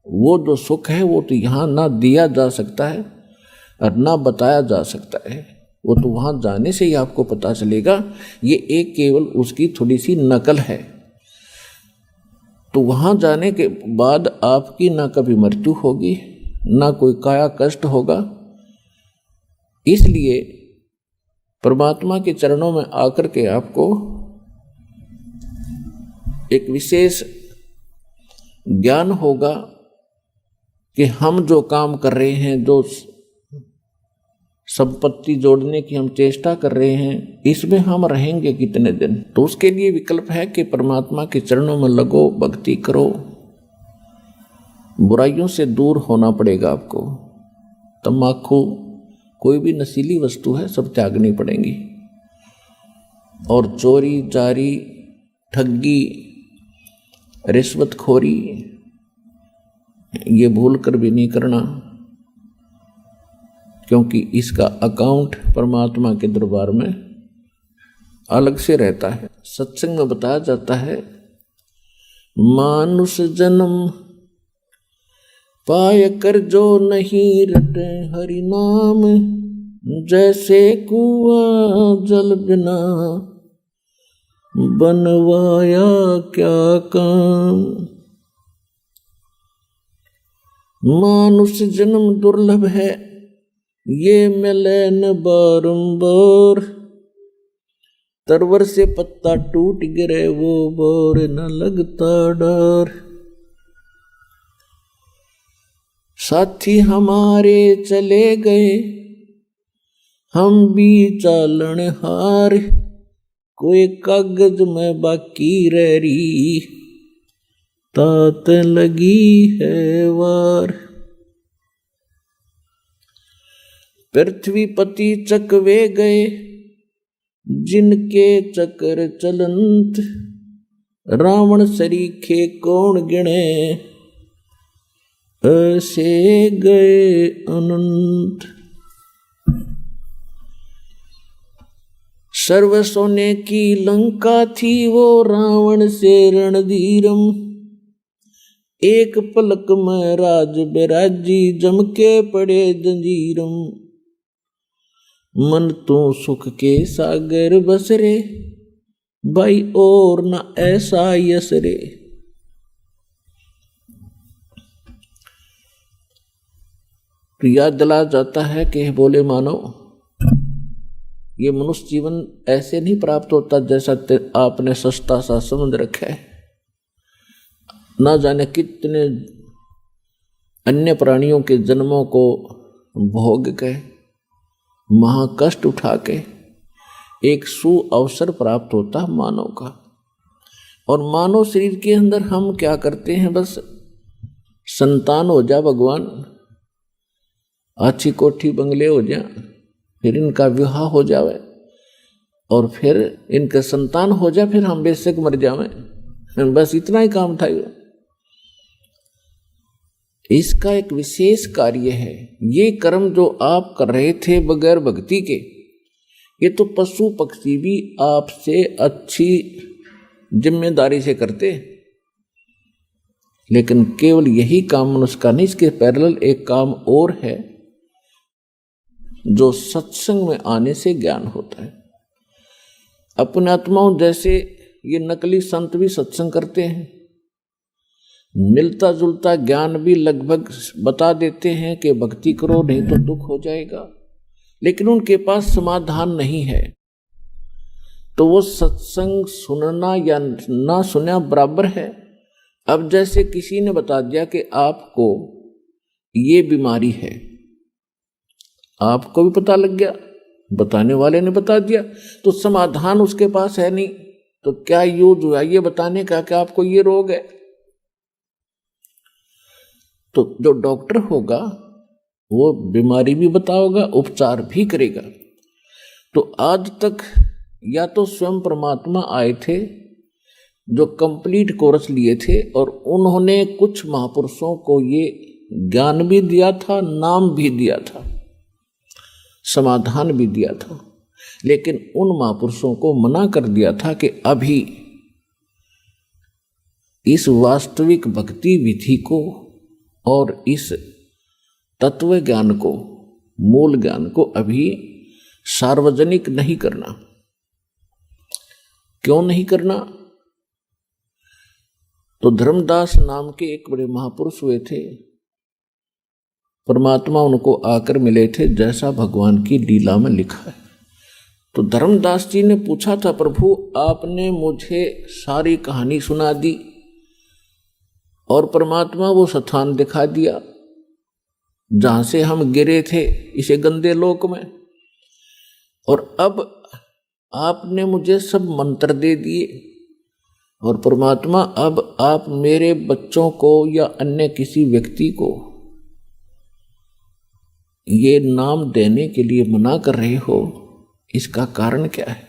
वो जो सुख है वो तो यहाँ ना दिया जा सकता है और ना बताया जा सकता है। वो तो वहाँ जाने से ही आपको पता चलेगा। ये एक केवल उसकी थोड़ी सी नकल है। तो वहाँ जाने के बाद आपकी ना कभी मृत्यु होगी, ना कोई काया कष्ट होगा। इसलिए परमात्मा के चरणों में आकर के आपको एक विशेष ज्ञान होगा कि हम जो काम कर रहे हैं, जो संपत्ति जोड़ने की हम चेष्टा कर रहे हैं, इसमें हम रहेंगे कितने दिन। तो उसके लिए विकल्प है कि परमात्मा के चरणों में लगो, भक्ति करो। बुराइयों से दूर होना पड़ेगा आपको। तम्बाकू, कोई भी नशीली वस्तु है, सब त्यागनी पड़ेंगी। और चोरी जारी, ठगी, रिश्वतखोरी, ये भूल कर भी नहीं करना, क्योंकि इसका अकाउंट परमात्मा के दरबार में अलग से रहता है। सत्संग में बताया जाता है, मानुष जन्म पाय कर जो नहीं रटे हरि नाम, जैसे कुआं जल बिना बनवाया क्या काम। मानुष जन्म दुर्लभ है, ये मिले न बारंबार। तरवर से पत्ता टूट गिरे वो बोर न लगता डर। साथी हमारे चले गए, हम भी चालन हार। कोई कागज में बाकी रह रही, तात लगी है वार। पृथ्वीपति चकवे गए, जिनके चक्र चलंत। रावण सरीखे कौन गिने, ऐसे गए अनंत। सर्व सोने की लंका थी वो रावण से रणधीरम। एक पलक में राज बिराजी, जम के पड़े जंजीरम। मन तो सुख के सागर बसरे, भाई और न ऐसा यसरे। तो याद दिला जाता है कि बोले मानो, ये मनुष्य जीवन ऐसे नहीं प्राप्त होता जैसा आपने सस्ता सा समझ रखा है। ना जाने कितने अन्य प्राणियों के जन्मों को भोग के, महाकष्ट उठा के एक सु अवसर प्राप्त होता मानव का। और मानव शरीर के अंदर हम क्या करते हैं, बस संतान हो जा भगवान, अच्छी कोठी बंगले हो जा, फिर इनका विवाह हो जावे और फिर इनका संतान हो जाए, फिर हम बेशक मर जावे, बस इतना ही काम था। इसका एक विशेष कार्य है। ये कर्म जो आप कर रहे थे बगैर भक्ति के, ये तो पशु पक्षी भी आपसे अच्छी जिम्मेदारी से करते। लेकिन केवल यही काम मनुष्य का नहीं, इसके पैरेलल एक काम और है जो सत्संग में आने से ज्ञान होता है। अपने आत्माओं जैसे ये नकली संत भी सत्संग करते हैं, मिलता जुलता ज्ञान भी लगभग बता देते हैं कि भक्ति करो नहीं तो दुख हो जाएगा, लेकिन उनके पास समाधान नहीं है। तो वो सत्संग सुनना या ना सुनना बराबर है। अब जैसे किसी ने बता दिया कि आपको ये बीमारी है, आपको भी पता लग गया, बताने वाले ने बता दिया, तो समाधान उसके पास है नहीं, तो क्या यूज हुआ ये बताने का कि आपको ये रोग है। तो जो डॉक्टर होगा वो बीमारी भी बताओगा, उपचार भी करेगा। तो आज तक या तो स्वयं परमात्मा आए थे जो कंप्लीट कोर्स लिए थे, और उन्होंने कुछ महापुरुषों को ये ज्ञान भी दिया था, नाम भी दिया था, समाधान भी दिया था, लेकिन उन महापुरुषों को मना कर दिया था कि अभी इस वास्तविक भक्ति विधि को और इस तत्व ज्ञान को, मूल ज्ञान को अभी सार्वजनिक नहीं करना। क्यों नहीं करना? तो धर्मदास नाम के एक बड़े महापुरुष हुए थे, परमात्मा उनको आकर मिले थे, जैसा भगवान की लीला में लिखा है। तो धर्मदास जी ने पूछा था, प्रभु आपने मुझे सारी कहानी सुना दी और परमात्मा वो स्थान दिखा दिया जहां से हम गिरे थे इसे गंदे लोक में, और अब आपने मुझे सब मंत्र दे दिए, और परमात्मा अब आप मेरे बच्चों को या अन्य किसी व्यक्ति को ये नाम देने के लिए मना कर रहे हो, इसका कारण क्या है?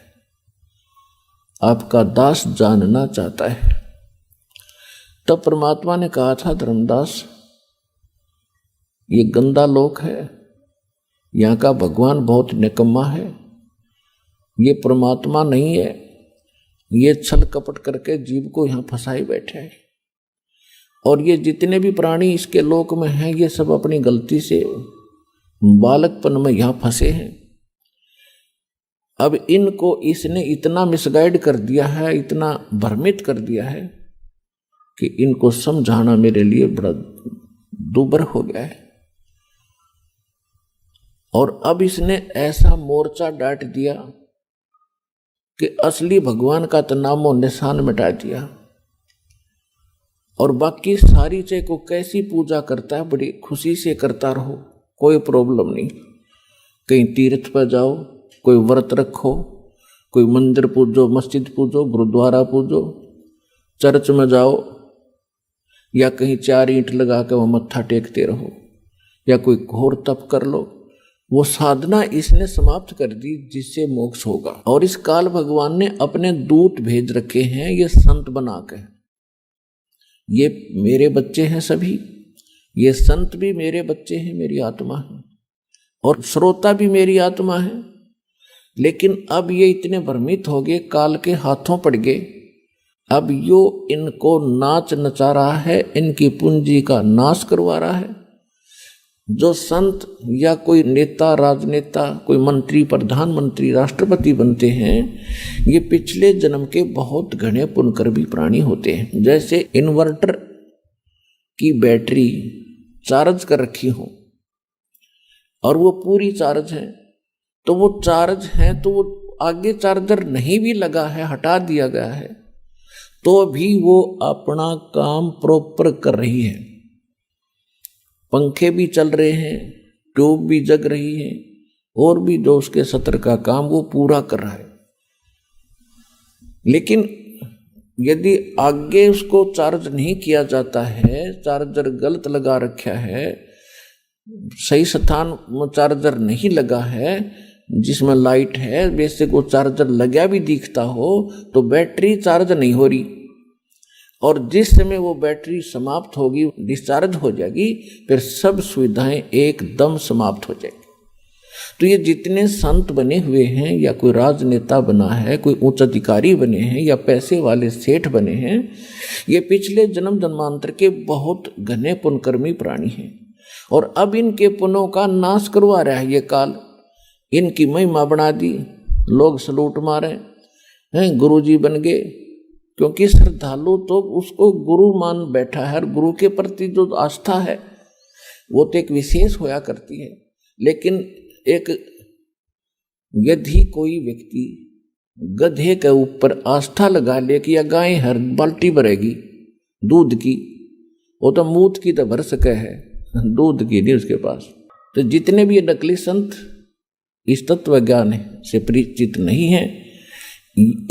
आपका दास जानना चाहता है। तब परमात्मा ने कहा था, धर्मदास ये गंदा लोक है, यहाँ का भगवान बहुत निकम्मा है, ये परमात्मा नहीं है, ये छल कपट करके जीव को यहाँ फंसाए बैठे है, और ये जितने भी प्राणी इसके लोक में हैं ये सब अपनी गलती से बालकपन में यहाँ फंसे हैं। अब इनको इसने इतना मिसगाइड कर दिया है, इतना भ्रमित कर दिया है कि इनको समझाना मेरे लिए बड़ा दूभर हो गया है। और अब इसने ऐसा मोर्चा डांट दिया कि असली भगवान का तो नामो निशान मिटा दिया, और बाकी सारी चीज को कैसी पूजा करता है बड़ी खुशी से करता रहो, कोई प्रॉब्लम नहीं। कहीं तीर्थ पर जाओ, कोई व्रत रखो, कोई मंदिर पूजो, मस्जिद पूजो, गुरुद्वारा पूजो, चर्च में जाओ, या कहीं 4 ईंट लगा के वह मत्था टेकते रहो, या कोई घोर तप कर लो। वो साधना इसने समाप्त कर दी जिससे मोक्ष होगा। और इस काल भगवान ने अपने दूत भेज रखे हैं ये संत बना के। ये मेरे बच्चे हैं सभी, ये संत भी मेरे बच्चे हैं, मेरी आत्मा है, और श्रोता भी मेरी आत्मा है। लेकिन अब ये इतने भ्रमित हो गए, काल के हाथों पड़ गए। अब यो इनको नाच नचा रहा है, इनकी पूंजी का नाश करवा रहा है। जो संत या कोई नेता, राजनेता, कोई मंत्री, प्रधानमंत्री, राष्ट्रपति बनते हैं, ये पिछले जन्म के बहुत घने पुण्यकर्मी प्राणी होते हैं। जैसे इन्वर्टर की बैटरी चार्ज कर रखी हो और वो पूरी चार्ज है, तो वो चार्ज है, तो वो आगे चार्जर नहीं भी लगा है, हटा दिया गया है, तो भी वो अपना काम प्रॉपर कर रही है। पंखे भी चल रहे हैं, ट्यूब भी जग रही है, और भी जो उसके सत्र का काम वो पूरा कर रहा है। लेकिन यदि आगे उसको चार्ज नहीं किया जाता है, चार्जर गलत लगा रखा है, सही स्थान में चार्जर नहीं लगा है, जिसमें लाइट है, वैसे को चार्जर लगा भी दिखता हो, तो बैटरी चार्ज नहीं हो रही, और जिस समय वो बैटरी समाप्त होगी, डिस्चार्ज हो जाएगी, फिर सब सुविधाएं एकदम समाप्त हो जाएगी। तो ये जितने संत बने हुए हैं, या कोई राजनेता बना है, कोई उच्च अधिकारी बने हैं, या पैसे वाले सेठ बने हैं, ये पिछले जन्म जन्मांतर के बहुत घने पुण्यकर्मी प्राणी हैं। और अब इनके पुण्यों का नाश करवा रहा है ये काल। इनकी महिमा बना दी, लोग सलूट मारे हैं, गुरु जी बन गए, क्योंकि श्रद्धालु तो उसको गुरु मान बैठा है, और गुरु के प्रति जो आस्था है वो तो एक विशेष होया करती है। लेकिन एक यदि कोई व्यक्ति गधे के ऊपर आस्था लगा ले कि या गाय हर बाल्टी भरेगी दूध की, वो तो मूत की तो भर सके है, दूध की नहीं उसके पास। तो जितने भी नकली संत इस तत्व ज्ञान से परिचित नहीं है,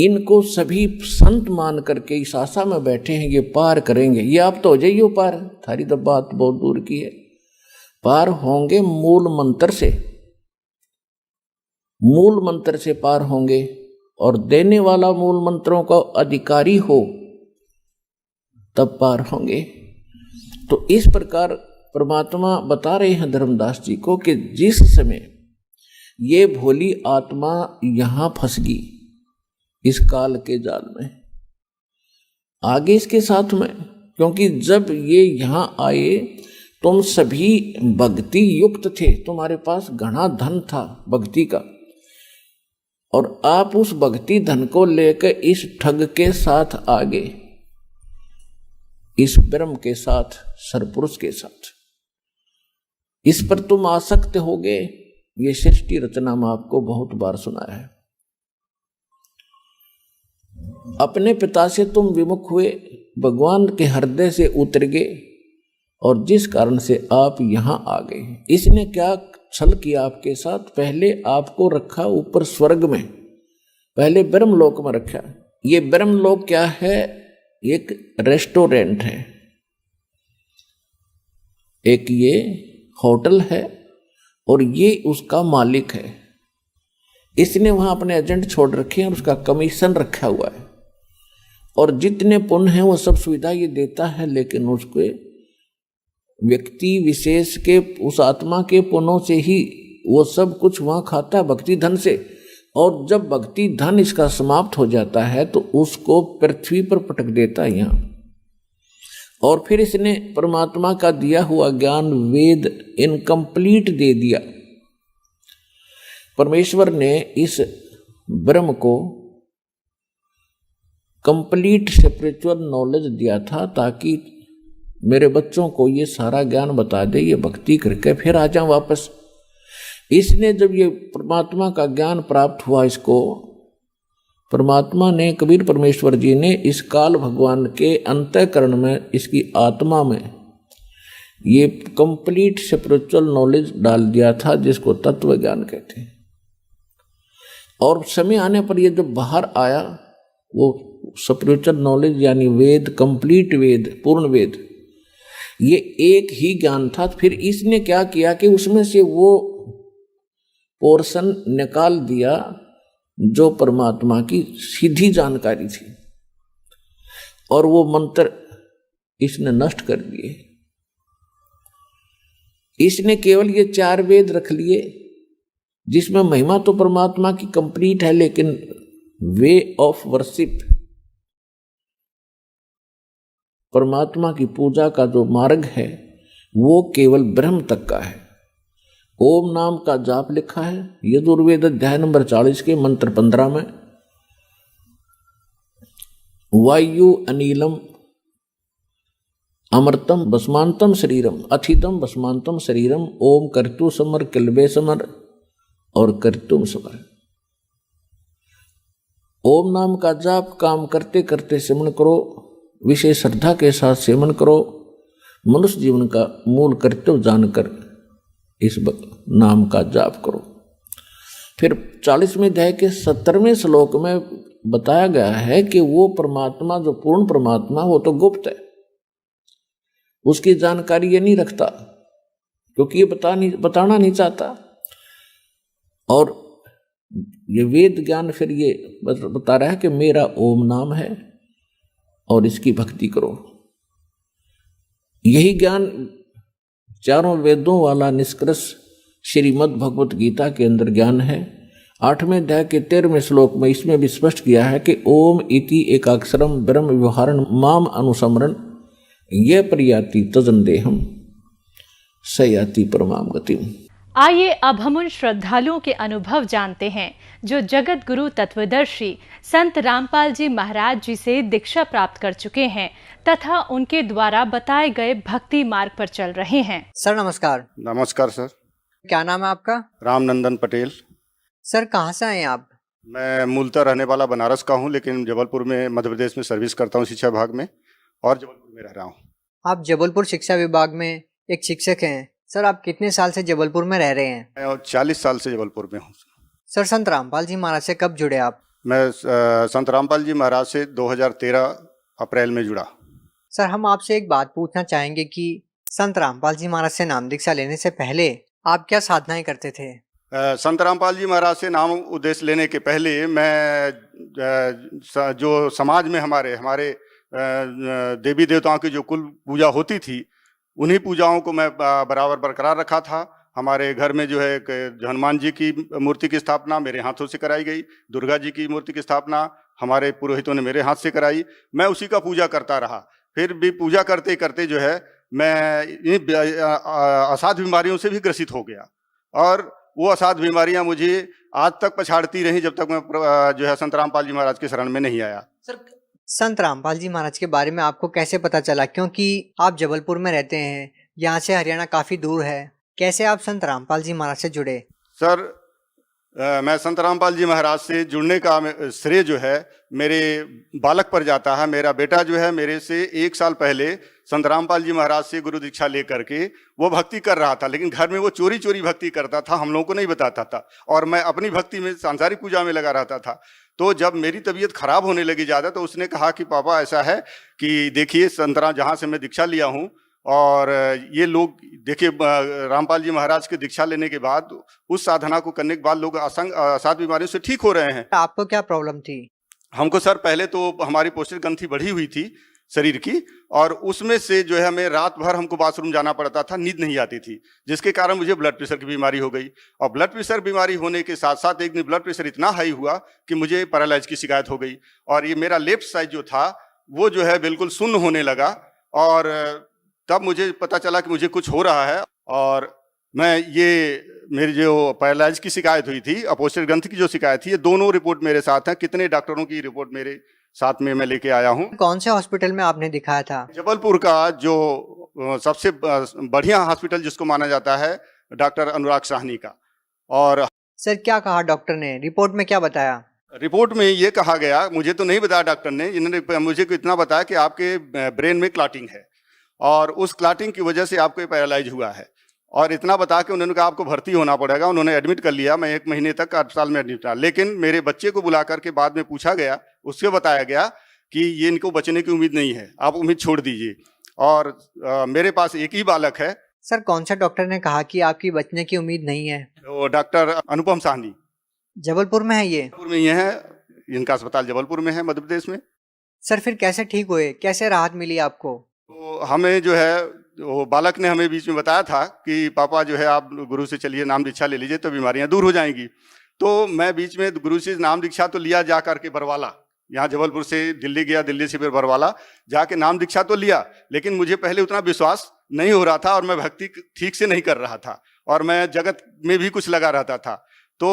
इनको सभी संत मान करके इस आशा में बैठे हैं ये पार करेंगे। ये आप तो हो जाइए पार, थारी तो बात बहुत दूर की है। पार होंगे मूल मंत्र से। मूल मंत्र से पार होंगे और देने वाला मूल मंत्रों का अधिकारी हो तब पार होंगे। तो इस प्रकार परमात्मा बता रहे हैं धर्मदास जी को कि जिस समय ये भोली आत्मा यहां फंस गई इस काल के जाल में, आगे इसके साथ में, क्योंकि जब ये यहां आए तुम सभी भक्ति युक्त थे, तुम्हारे पास घना धन था भक्ति का, और आप उस भक्ति धन को लेकर इस ठग के साथ आगे, इस ब्रह्म के साथ, सरपुरुष के साथ, इस पर तुम आसक्त हो गए। ये सृष्टि रचना में आपको बहुत बार सुनाया है। अपने पिता से तुम विमुख हुए, भगवान के हृदय से उतर गए, और जिस कारण से आप यहां आ गए। इसने क्या छल किया आपके साथ? पहले आपको रखा ऊपर स्वर्ग में, पहले ब्रह्मलोक में रखा। ये ब्रह्मलोक क्या है? एक रेस्टोरेंट है, एक ये होटल है, और ये उसका मालिक है। इसने वहां अपने एजेंट छोड़ रखे हैं और उसका कमीशन रखा हुआ है, और जितने पुण्य हैं वो सब सुविधा ये देता है, लेकिन उसके व्यक्ति विशेष के, उस आत्मा के पुण्यों से ही वो सब कुछ वहां खाता है, भक्ति धन से। और जब भक्ति धन इसका समाप्त हो जाता है तो उसको पृथ्वी पर पटक देता है यहाँ। और फिर इसने परमात्मा का दिया हुआ ज्ञान वेद इनकम्प्लीट दे दिया। परमेश्वर ने इस ब्रह्म को कंप्लीट स्पिरिचुअल नॉलेज दिया था, ताकि मेरे बच्चों को ये सारा ज्ञान बता दे, ये भक्ति करके फिर आ जाऊं वापस। इसने जब ये परमात्मा का ज्ञान प्राप्त हुआ, इसको परमात्मा ने, कबीर परमेश्वर जी ने इस काल भगवान के अंतःकरण में, इसकी आत्मा में ये कंप्लीट स्पिरिचुअल नॉलेज डाल दिया था, जिसको तत्व ज्ञान कहते हैं। और समय आने पर ये जब बाहर आया, वो स्पिरिचुअल नॉलेज यानी वेद, कंप्लीट वेद, पूर्ण वेद, ये एक ही ज्ञान था। फिर इसने क्या किया कि उसमें से वो पोर्शन निकाल दिया जो परमात्मा की सीधी जानकारी थी, और वो मंत्र इसने नष्ट कर दिए। इसने केवल ये 4 वेद रख लिए, जिसमें महिमा तो परमात्मा की कंप्लीट है, लेकिन वे ऑफ वर्शिप, परमात्मा की पूजा का जो मार्ग है वो केवल ब्रह्म तक का है। ओम नाम का जाप लिखा है यजुर्वेद अध्याय नंबर 40 के मंत्र 15 में। वायु अनिलम अमृतम भस्मांतम शरीरम अथितम भस्मांतम शरीरम ओम कर्तु समर किलबे समर और कर्तुम समर। ओम नाम का जाप काम करते करते सेवन करो, विशेष श्रद्धा के साथ सेवन करो, मनुष्य जीवन का मूल कर्तव्य जानकर इस नाम का जाप करो। फिर 40वें अध्याय के 17वें श्लोक में बताया गया है कि वो परमात्मा, जो पूर्ण परमात्मा, वो तो गुप्त है, उसकी जानकारी ये नहीं रखता, क्योंकि ये बताना नहीं चाहता। और ये वेद ज्ञान फिर ये बता रहा है कि मेरा ओम नाम है और इसकी भक्ति करो। यही ज्ञान चारों वेदों वाला निष्कर्ष श्रीमद् भगवत गीता के अंदर ज्ञान है। 8वें अध्याय के 13वें श्लोक में इसमें भी स्पष्ट किया है कि ओम इति एकाक्षरम ब्रह्म व्यवहारण माम अनुसमरण ये प्रयाति तजन देहम सयाति परमाम गतिम। आइए अब हम उन श्रद्धालुओं के अनुभव जानते हैं जो जगत गुरु तत्वदर्शी संत रामपाल जी महाराज जी से दीक्षा प्राप्त कर चुके हैं तथा उनके द्वारा बताए गए भक्ति मार्ग पर चल रहे हैं। सर नमस्कार। नमस्कार सर। क्या नाम है आपका? रामनंदन पटेल। सर कहाँ से आए आप? मैं मूलतः रहने वाला बनारस का हूँ, लेकिन जबलपुर में मध्य प्रदेश में सर्विस करता हूँ शिक्षा विभाग में, और जबलपुर में रह रहा हूँ। आप जबलपुर शिक्षा विभाग में एक शिक्षक हैं। सर आप कितने साल से जबलपुर में रह रहे हैं? मैं 40 साल से जबलपुर में हूँ। सर संत रामपाल जी महाराज से कब जुड़े आप? मैं संत रामपाल जी महाराज से 2013 अप्रैल में जुड़ा। सर हम आपसे एक बात पूछना चाहेंगे कि संत रामपाल जी महाराज से नाम दीक्षा लेने से पहले आप क्या साधनाएं करते थे? संत रामपाल जी महाराज से नाम उद्देश्य लेने के पहले मैं जो समाज में हमारे देवी देवताओं की जो कुल पूजा होती थी, उन्हीं पूजाओं को मैं बराबर बरकरार रखा था। हमारे घर में जो है हनुमान जी की मूर्ति की स्थापना मेरे हाथों से कराई गई, दुर्गा जी की मूर्ति की स्थापना हमारे पुरोहितों ने मेरे हाथ से कराई। मैं उसी का पूजा करता रहा। फिर भी पूजा करते करते जो है मैं असाध्य बीमारियों से भी ग्रसित हो गया, और वो असाध्य बीमारियां मुझे आज तक पछाड़ती रही जब तक मैं जो है संत रामपाल जी महाराज के शरण में नहीं आया। सर, संत रामपाल जी महाराज के बारे में आपको कैसे पता चला? क्योंकि आप जबलपुर में रहते हैं, यहाँ से हरियाणा काफी दूर है। कैसे आप संत रामपाल जी महाराज से जुड़े? सर, मैं संत रामपाल जी महाराज से जुड़ने का श्रेय जो है मेरे बालक पर जाता है। मेरा बेटा जो है मेरे से 1 साल पहले संत रामपाल जी महाराज से गुरु दीक्षा लेकर के वो भक्ति कर रहा था, लेकिन घर में वो चोरी चोरी भक्ति करता था, हम लोगों को नहीं बताता था, और मैं अपनी भक्ति में सांसारिक पूजा में लगा रहता था। तो जब मेरी तबीयत खराब होने लगी ज़्यादा, तो उसने कहा कि पापा ऐसा है कि देखिए संतरा जहाँ से मैं दीक्षा लिया हूँ, और ये लोग देखिए रामपाल जी महाराज की दीक्षा लेने के बाद उस साधना को करने के बाद लोग असाध्य बीमारियों से ठीक हो रहे हैं। आपको क्या प्रॉब्लम थी? हमको सर पहले तो हमारी पौष्टिक ग्रंथि बढ़ी हुई थी शरीर की, और उसमें से जो है हमें रात भर हमको बाथरूम जाना पड़ता था, नींद नहीं आती थी, जिसके कारण मुझे ब्लड प्रेशर की बीमारी हो गई। और ब्लड प्रेशर बीमारी होने के साथ साथ एक दिन ब्लड प्रेशर इतना हाई हुआ कि मुझे पैरालाइज की शिकायत हो गई, और ये मेरा लेफ्ट साइड जो था वो जो है बिल्कुल शून्य होने लगा। और तब मुझे पता चला कि मुझे कुछ हो रहा है, और मैं ये मेरी जो पैरालाइज की शिकायत हुई थी, अपौष्टिक ग्रंथि की जो शिकायत थी, ये दोनों रिपोर्ट मेरे साथ हैं। कितने डॉक्टरों की रिपोर्ट मेरे साथ में मैं लेके आया हूँ। कौन से हॉस्पिटल में आपने दिखाया था? जबलपुर का जो सबसे बढ़िया हॉस्पिटल जिसको माना जाता है, डॉक्टर अनुराग साहनी का। और सर, क्या कहा डॉक्टर ने? रिपोर्ट में क्या बताया? रिपोर्ट में ये कहा गया, मुझे तो नहीं बताया डॉक्टर ने, इन्होंने मुझे इतना बताया कि आपके ब्रेन में क्लॉटिंग है, और उस क्लॉटिंग की वजह से आपको पैरालाइज हुआ है। और इतना बता के उन्होंने कहा आपको भर्ती होना पड़ेगा। उन्होंने एडमिट कर लिया। मैं 1 महीने तक अस्पताल में एडमिट रहा, लेकिन मेरे बच्चे को बुला करके बाद में पूछा गया, उससे बताया गया कि ये इनको बचने की उम्मीद नहीं है, आप उम्मीद छोड़ दीजिए। और मेरे पास एक ही बालक है। सर, कौन सा डॉक्टर ने कहा कि आपकी बचने की उम्मीद नहीं है? वो डॉक्टर अनुपम साहनी। जबलपुर में है ये? जबलपुर में ये है, इनका अस्पताल जबलपुर में है, मध्य प्रदेश में। सर, फिर कैसे ठीक हुए? कैसे राहत मिली आपको? तो हमें जो है वो बालक ने हमें बीच में बताया था कि पापा जो है आप गुरु से चलिए, नाम दीक्षा ले लीजिए तो बीमारियां दूर हो जाएंगी। तो मैं बीच में गुरु से नाम दीक्षा तो लिया जा करके बरवाला, यहाँ जबलपुर से दिल्ली गया, दिल्ली से फिर बरवाला जाके नाम दीक्षा तो लिया, लेकिन मुझे पहले उतना विश्वास नहीं हो रहा था, और मैं भक्ति ठीक से नहीं कर रहा था, और मैं जगत में भी कुछ लगा रहता था। तो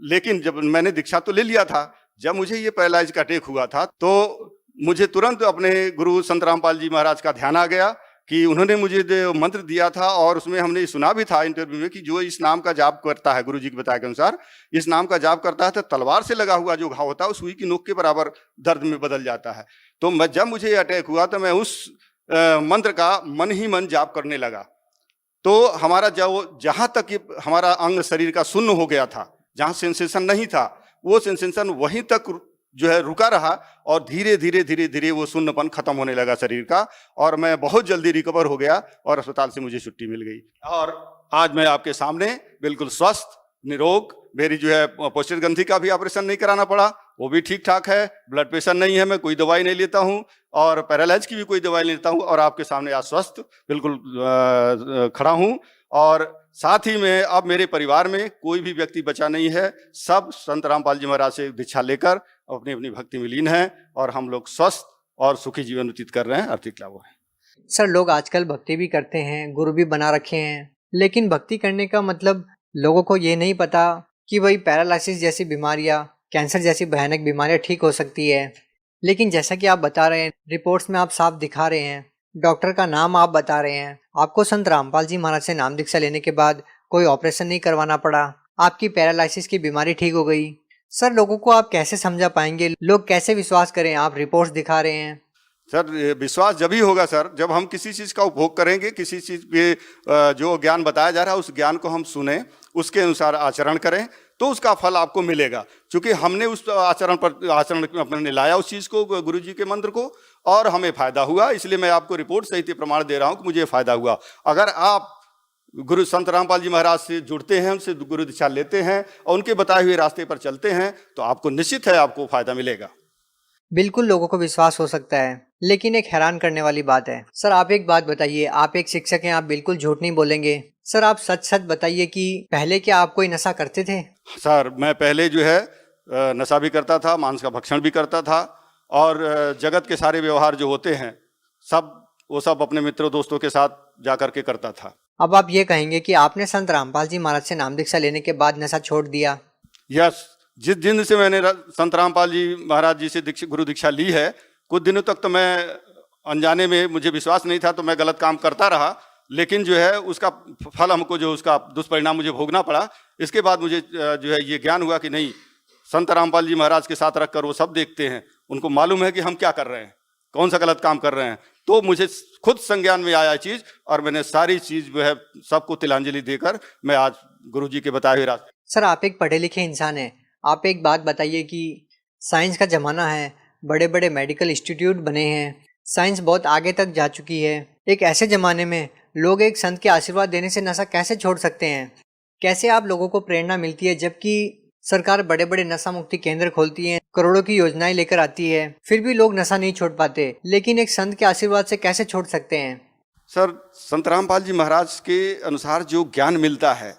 लेकिन जब मैंने दीक्षा तो ले लिया था, जब मुझे ये पैरालाइज का अटैक हुआ था, तो मुझे तुरंत अपने गुरु संत रामपाल जी महाराज का ध्यान आ गया कि उन्होंने मुझे जो मंत्र दिया था, और उसमें हमने सुना भी था इंटरव्यू में कि जो इस नाम का जाप करता है, गुरु जी के बताए के अनुसार इस नाम का जाप करता है तो तलवार से लगा हुआ जो घाव होता है वो सुई की नोक के बराबर दर्द में बदल जाता है। तो जब मुझे अटैक हुआ तो मैं उस मंत्र का मन ही मन जाप करने लगा। तो हमारा जहाँ तक हमारा अंग शरीर का शून्य हो गया था, जहाँ सेंसेशन नहीं था, वो सेंसेशन वहीं तक जो है रुका रहा, और धीरे धीरे धीरे धीरे वो शून्यपन खत्म होने लगा शरीर का, और मैं बहुत जल्दी रिकवर हो गया, और अस्पताल से मुझे छुट्टी मिल गई। और आज मैं आपके सामने बिल्कुल स्वस्थ निरोग, मेरी जो है पौष्टिक ग्रंथि का भी ऑपरेशन नहीं कराना पड़ा, वो भी ठीक ठाक है, ब्लड प्रेशर नहीं है, मैं कोई दवाई नहीं लेता हूँ, और पैरालाइज की भी कोई दवाई नहीं लेता हूँ, और आपके सामने आज स्वस्थ बिल्कुल खड़ा हूँ। और साथ ही में अब मेरे परिवार में कोई भी व्यक्ति बचा नहीं है, सब संत रामपाल जी महाराज से दीक्षा लेकर अपनी अपनी भक्ति में लीन है, और हम लोग स्वस्थ और सुखी जीवन व्यतीत कर रहे हैं, आर्थिक लाभ है। सर, लोग आजकल भक्ति भी करते हैं, गुरु भी बना रखे हैं, लेकिन भक्ति करने का मतलब लोगों को ये नहीं पता कि वही पैरालिसिस जैसी बीमारियां, कैंसर जैसी भयानक बीमारियां ठीक हो सकती है। लेकिन जैसा कि आप बता रहे हैं, रिपोर्ट्स में आप साफ दिखा रहे हैं, डॉक्टर का नाम आप बता रहे हैं, आपको संत रामपाल जी महाराज से नाम दीक्षा लेने के बाद कोई ऑपरेशन नहीं करवाना पड़ा, आपकी पैरालिसिस की बीमारी ठीक हो गई। सर, लोगों को आप कैसे समझा पाएंगे? लोग कैसे विश्वास करें? आप रिपोर्ट्स दिखा रहे हैं। सर, विश्वास जब ही होगा सर, जब हम किसी चीज़ का उपभोग करेंगे, किसी चीज़ पे जो ज्ञान बताया जा रहा है उस ज्ञान को हम सुने, उसके अनुसार आचरण करें, तो उसका फल आपको मिलेगा। क्योंकि हमने उस आचरण अपने लाया उस चीज़ को, गुरु जी के मंत्र को, और हमें फ़ायदा हुआ, इसलिए मैं आपको रिपोर्ट सहित प्रमाण दे रहा हूँ कि मुझे फ़ायदा हुआ। अगर आप गुरु संत रामपाल जी महाराज से जुड़ते हैं, उनसे गुरु दीक्षा लेते हैं और उनके बताए हुए रास्ते पर चलते हैं तो आपको निश्चित है आपको फायदा मिलेगा। बिल्कुल लोगों को विश्वास हो सकता है, लेकिन एक हैरान करने वाली बात है। सर आप एक बात बताइए, आप एक शिक्षक हैं, आप बिल्कुल झूठ नहीं बोलेंगे। सर आप सच सच बताइए कि पहले क्या आप कोई नशा करते थे? सर मैं पहले जो है नशा भी करता था, मांस का भक्षण भी करता था और जगत के सारे व्यवहार जो होते हैं वो सब अपने मित्रों दोस्तों के साथ जा करके करता था। अब आप ये कहेंगे कि आपने संत रामपाल जी महाराज से नाम दीक्षा लेने के बाद नशा छोड़ दिया? यस, जिस दिन से मैंने संत रामपाल जी महाराज जी से गुरु दीक्षा ली है, कुछ दिनों तक तो मैं अनजाने में, मुझे विश्वास नहीं था तो मैं गलत काम करता रहा, लेकिन जो है उसका फल हमको जो उसका दुष्परिणाम मुझे भोगना पड़ा। इसके बाद मुझे जो है ये ज्ञान हुआ कि नहीं, संत रामपाल जी महाराज के साथ रखकर वो सब देखते हैं, उनको मालूम है कि हम क्या कर रहे हैं, कौन सा गलत काम कर रहे हैं। तो मुझे खुद संज्ञान में आया चीज और मैंने सारी चीज जो है सबको तिलांजलि देकर मैं आज गुरु जी के बताए हुए रास्ते। सर आप एक पढ़े लिखे इंसान हैं, आप एक बात बताइए कि साइंस का ज़माना है, बड़े बड़े मेडिकल इंस्टीट्यूट बने हैं, साइंस बहुत आगे तक जा चुकी है। एक ऐसे ज़माने में लोग एक संत के आशीर्वाद देने से नशा कैसे छोड़ सकते हैं? कैसे आप लोगों को प्रेरणा मिलती है जबकि सरकार बड़े बड़े नशा मुक्ति केंद्र खोलती है, करोड़ों की योजनाएं लेकर आती है, फिर भी लोग नशा नहीं छोड़ पाते, लेकिन एक संत के आशीर्वाद से कैसे छोड़ सकते हैं? सर संत रामपाल जी महाराज के अनुसार जो ज्ञान मिलता है,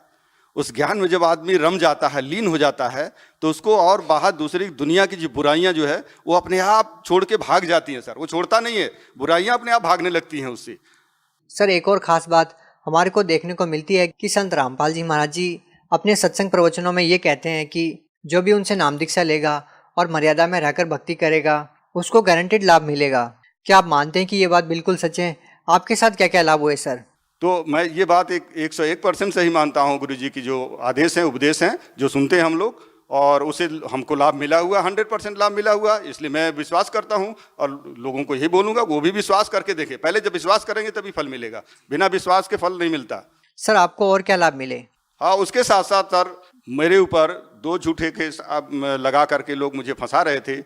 उस ज्ञान में जब आदमी रम जाता है, लीन हो जाता है, तो उसको और बाहर दूसरी दुनिया की जो बुराइयां जो है वो अपने आप छोड़ के भाग जाती हैं। सर वो छोड़ता नहीं है, बुराइयां अपने आप भागने लगती हैं उससे। सर एक और ख़ास बात हमारे को देखने को मिलती है कि संत रामपाल जी महाराज जी अपने सत्संग प्रवचनों में ये कहते हैं कि जो भी उनसे नाम दीक्षा लेगा और मर्यादा में रहकर भक्ति करेगा उसको गारंटेड लाभ मिलेगा। क्या आप मानते हैं कि ये बात बिल्कुल सच है? आपके साथ क्या क्या लाभ हुए सर? तो मैं ये बात 101% सही मानता हूँ। गुरु जी की जो आदेश हैं, उपदेश हैं, जो सुनते हैं हम लोग, और उसे हमको लाभ मिला हुआ, 100% लाभ मिला हुआ, इसलिए मैं विश्वास करता हूँ और लोगों को यही बोलूँगा वो भी विश्वास करके देखें। पहले जब विश्वास करेंगे तभी फल मिलेगा, बिना विश्वास के फल नहीं मिलता। सर आपको और क्या लाभ मिले? हाँ, उसके साथ साथ सर मेरे ऊपर 2 झूठे केस लगा करके लोग मुझे फंसा रहे थे।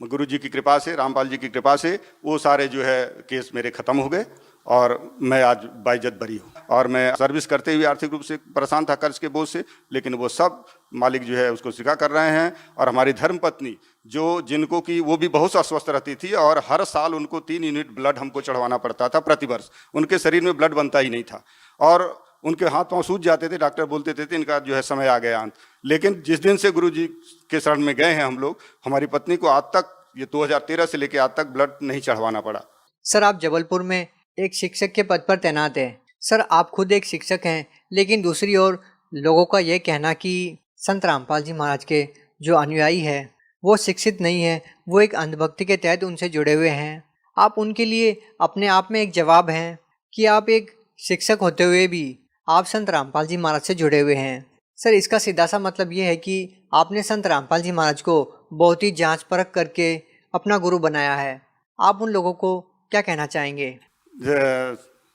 गुरु जी की कृपा से, रामपाल जी की कृपा से वो सारे जो है केस मेरे खत्म हो गए और मैं आज बाइज्जत बरी हूँ। और मैं सर्विस करते हुए आर्थिक रूप से परेशान था कर्ज के बोझ से, लेकिन वो सब मालिक जो है उसको स्वीकार कर रहे हैं। और हमारी धर्मपत्नी जिनको कि वो भी बहुत अस्वस्थ रहती थी और हर साल उनको 3 यूनिट ब्लड हमको चढ़वाना पड़ता था प्रति वर्ष। उनके शरीर में ब्लड बनता ही नहीं था और उनके हाथ पांव सूज जाते थे, डॉक्टर बोलते थे इनका जो है समय आ गया अंत। लेकिन जिस दिन से गुरु जी के शरण में गए हैं हम लोग, हमारी पत्नी को आज तक, ये 2013 से लेकर आज तक ब्लड नहीं चढ़वाना पड़ा। सर आप जबलपुर में एक शिक्षक के पद पर तैनात हैं। सर आप खुद एक शिक्षक हैं, लेकिन दूसरी ओर लोगों का ये कहना कि संत रामपाल जी महाराज के जो अनुयायी है वो शिक्षित नहीं है, वो एक अंधभक्ति के तहत उनसे जुड़े हुए हैं। आप उनके लिए अपने आप में एक जवाब हैं कि आप एक शिक्षक होते हुए भी आप संत रामपाल जी महाराज से जुड़े हुए हैं। सर इसका सीधा सा मतलब ये है कि आपने संत रामपाल जी महाराज को बहुत ही जांच परख करके अपना गुरु बनाया है। आप उन लोगों को क्या कहना चाहेंगे?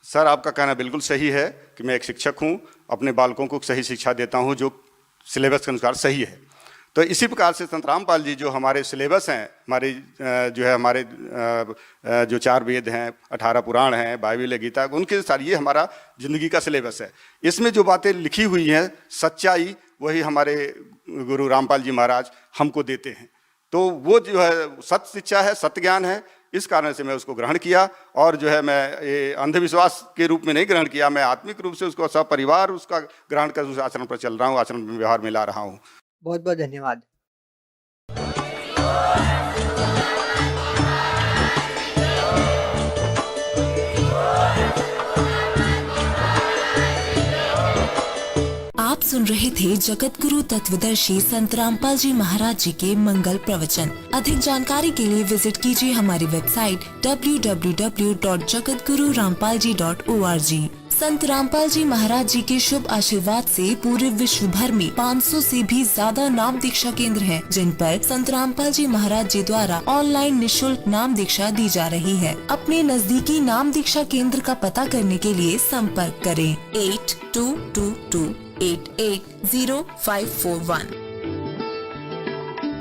सर आपका कहना बिल्कुल सही है कि मैं एक शिक्षक हूँ, अपने बालकों को सही शिक्षा देता हूँ जो सिलेबस के अनुसार सही है। तो इसी प्रकार से संत रामपाल जी जो हमारे सिलेबस हैं, हमारे जो है हमारे जो 4 वेद हैं, 18 पुराण हैं, बाइबल है, गीता, उनके सारी ये हमारा जिंदगी का सिलेबस है। इसमें जो बातें लिखी हुई हैं सच्चाई वही हमारे गुरु रामपाल जी महाराज हमको देते हैं। तो वो जो है सत्य शिक्षा है, सत्य ज्ञान है। इस कारण से मैं उसको ग्रहण किया और जो है मैं ये अंधविश्वास के रूप में नहीं ग्रहण किया, मैं आत्मिक रूप से उसको सब परिवार उसका ग्रहण कर उस आचरण पर चल रहा हूँ, आचरण में व्यवहार में ला रहा हूँ। बहुत बहुत धन्यवाद। आप सुन रहे थे जगत गुरु तत्वदर्शी संत रामपाल जी महाराज जी के मंगल प्रवचन। अधिक जानकारी के लिए विजिट कीजिए हमारी वेबसाइट www.jagatgururampalji.org। संत रामपाल जी महाराज जी के शुभ आशीर्वाद से पूरे विश्व भर में 500 से भी ज्यादा नाम दीक्षा केंद्र हैं, जिन पर संत रामपाल जी महाराज जी द्वारा ऑनलाइन निशुल्क नाम दीक्षा दी जा रही है। अपने नजदीकी नाम दीक्षा केंद्र का पता करने के लिए संपर्क करें 8222880541।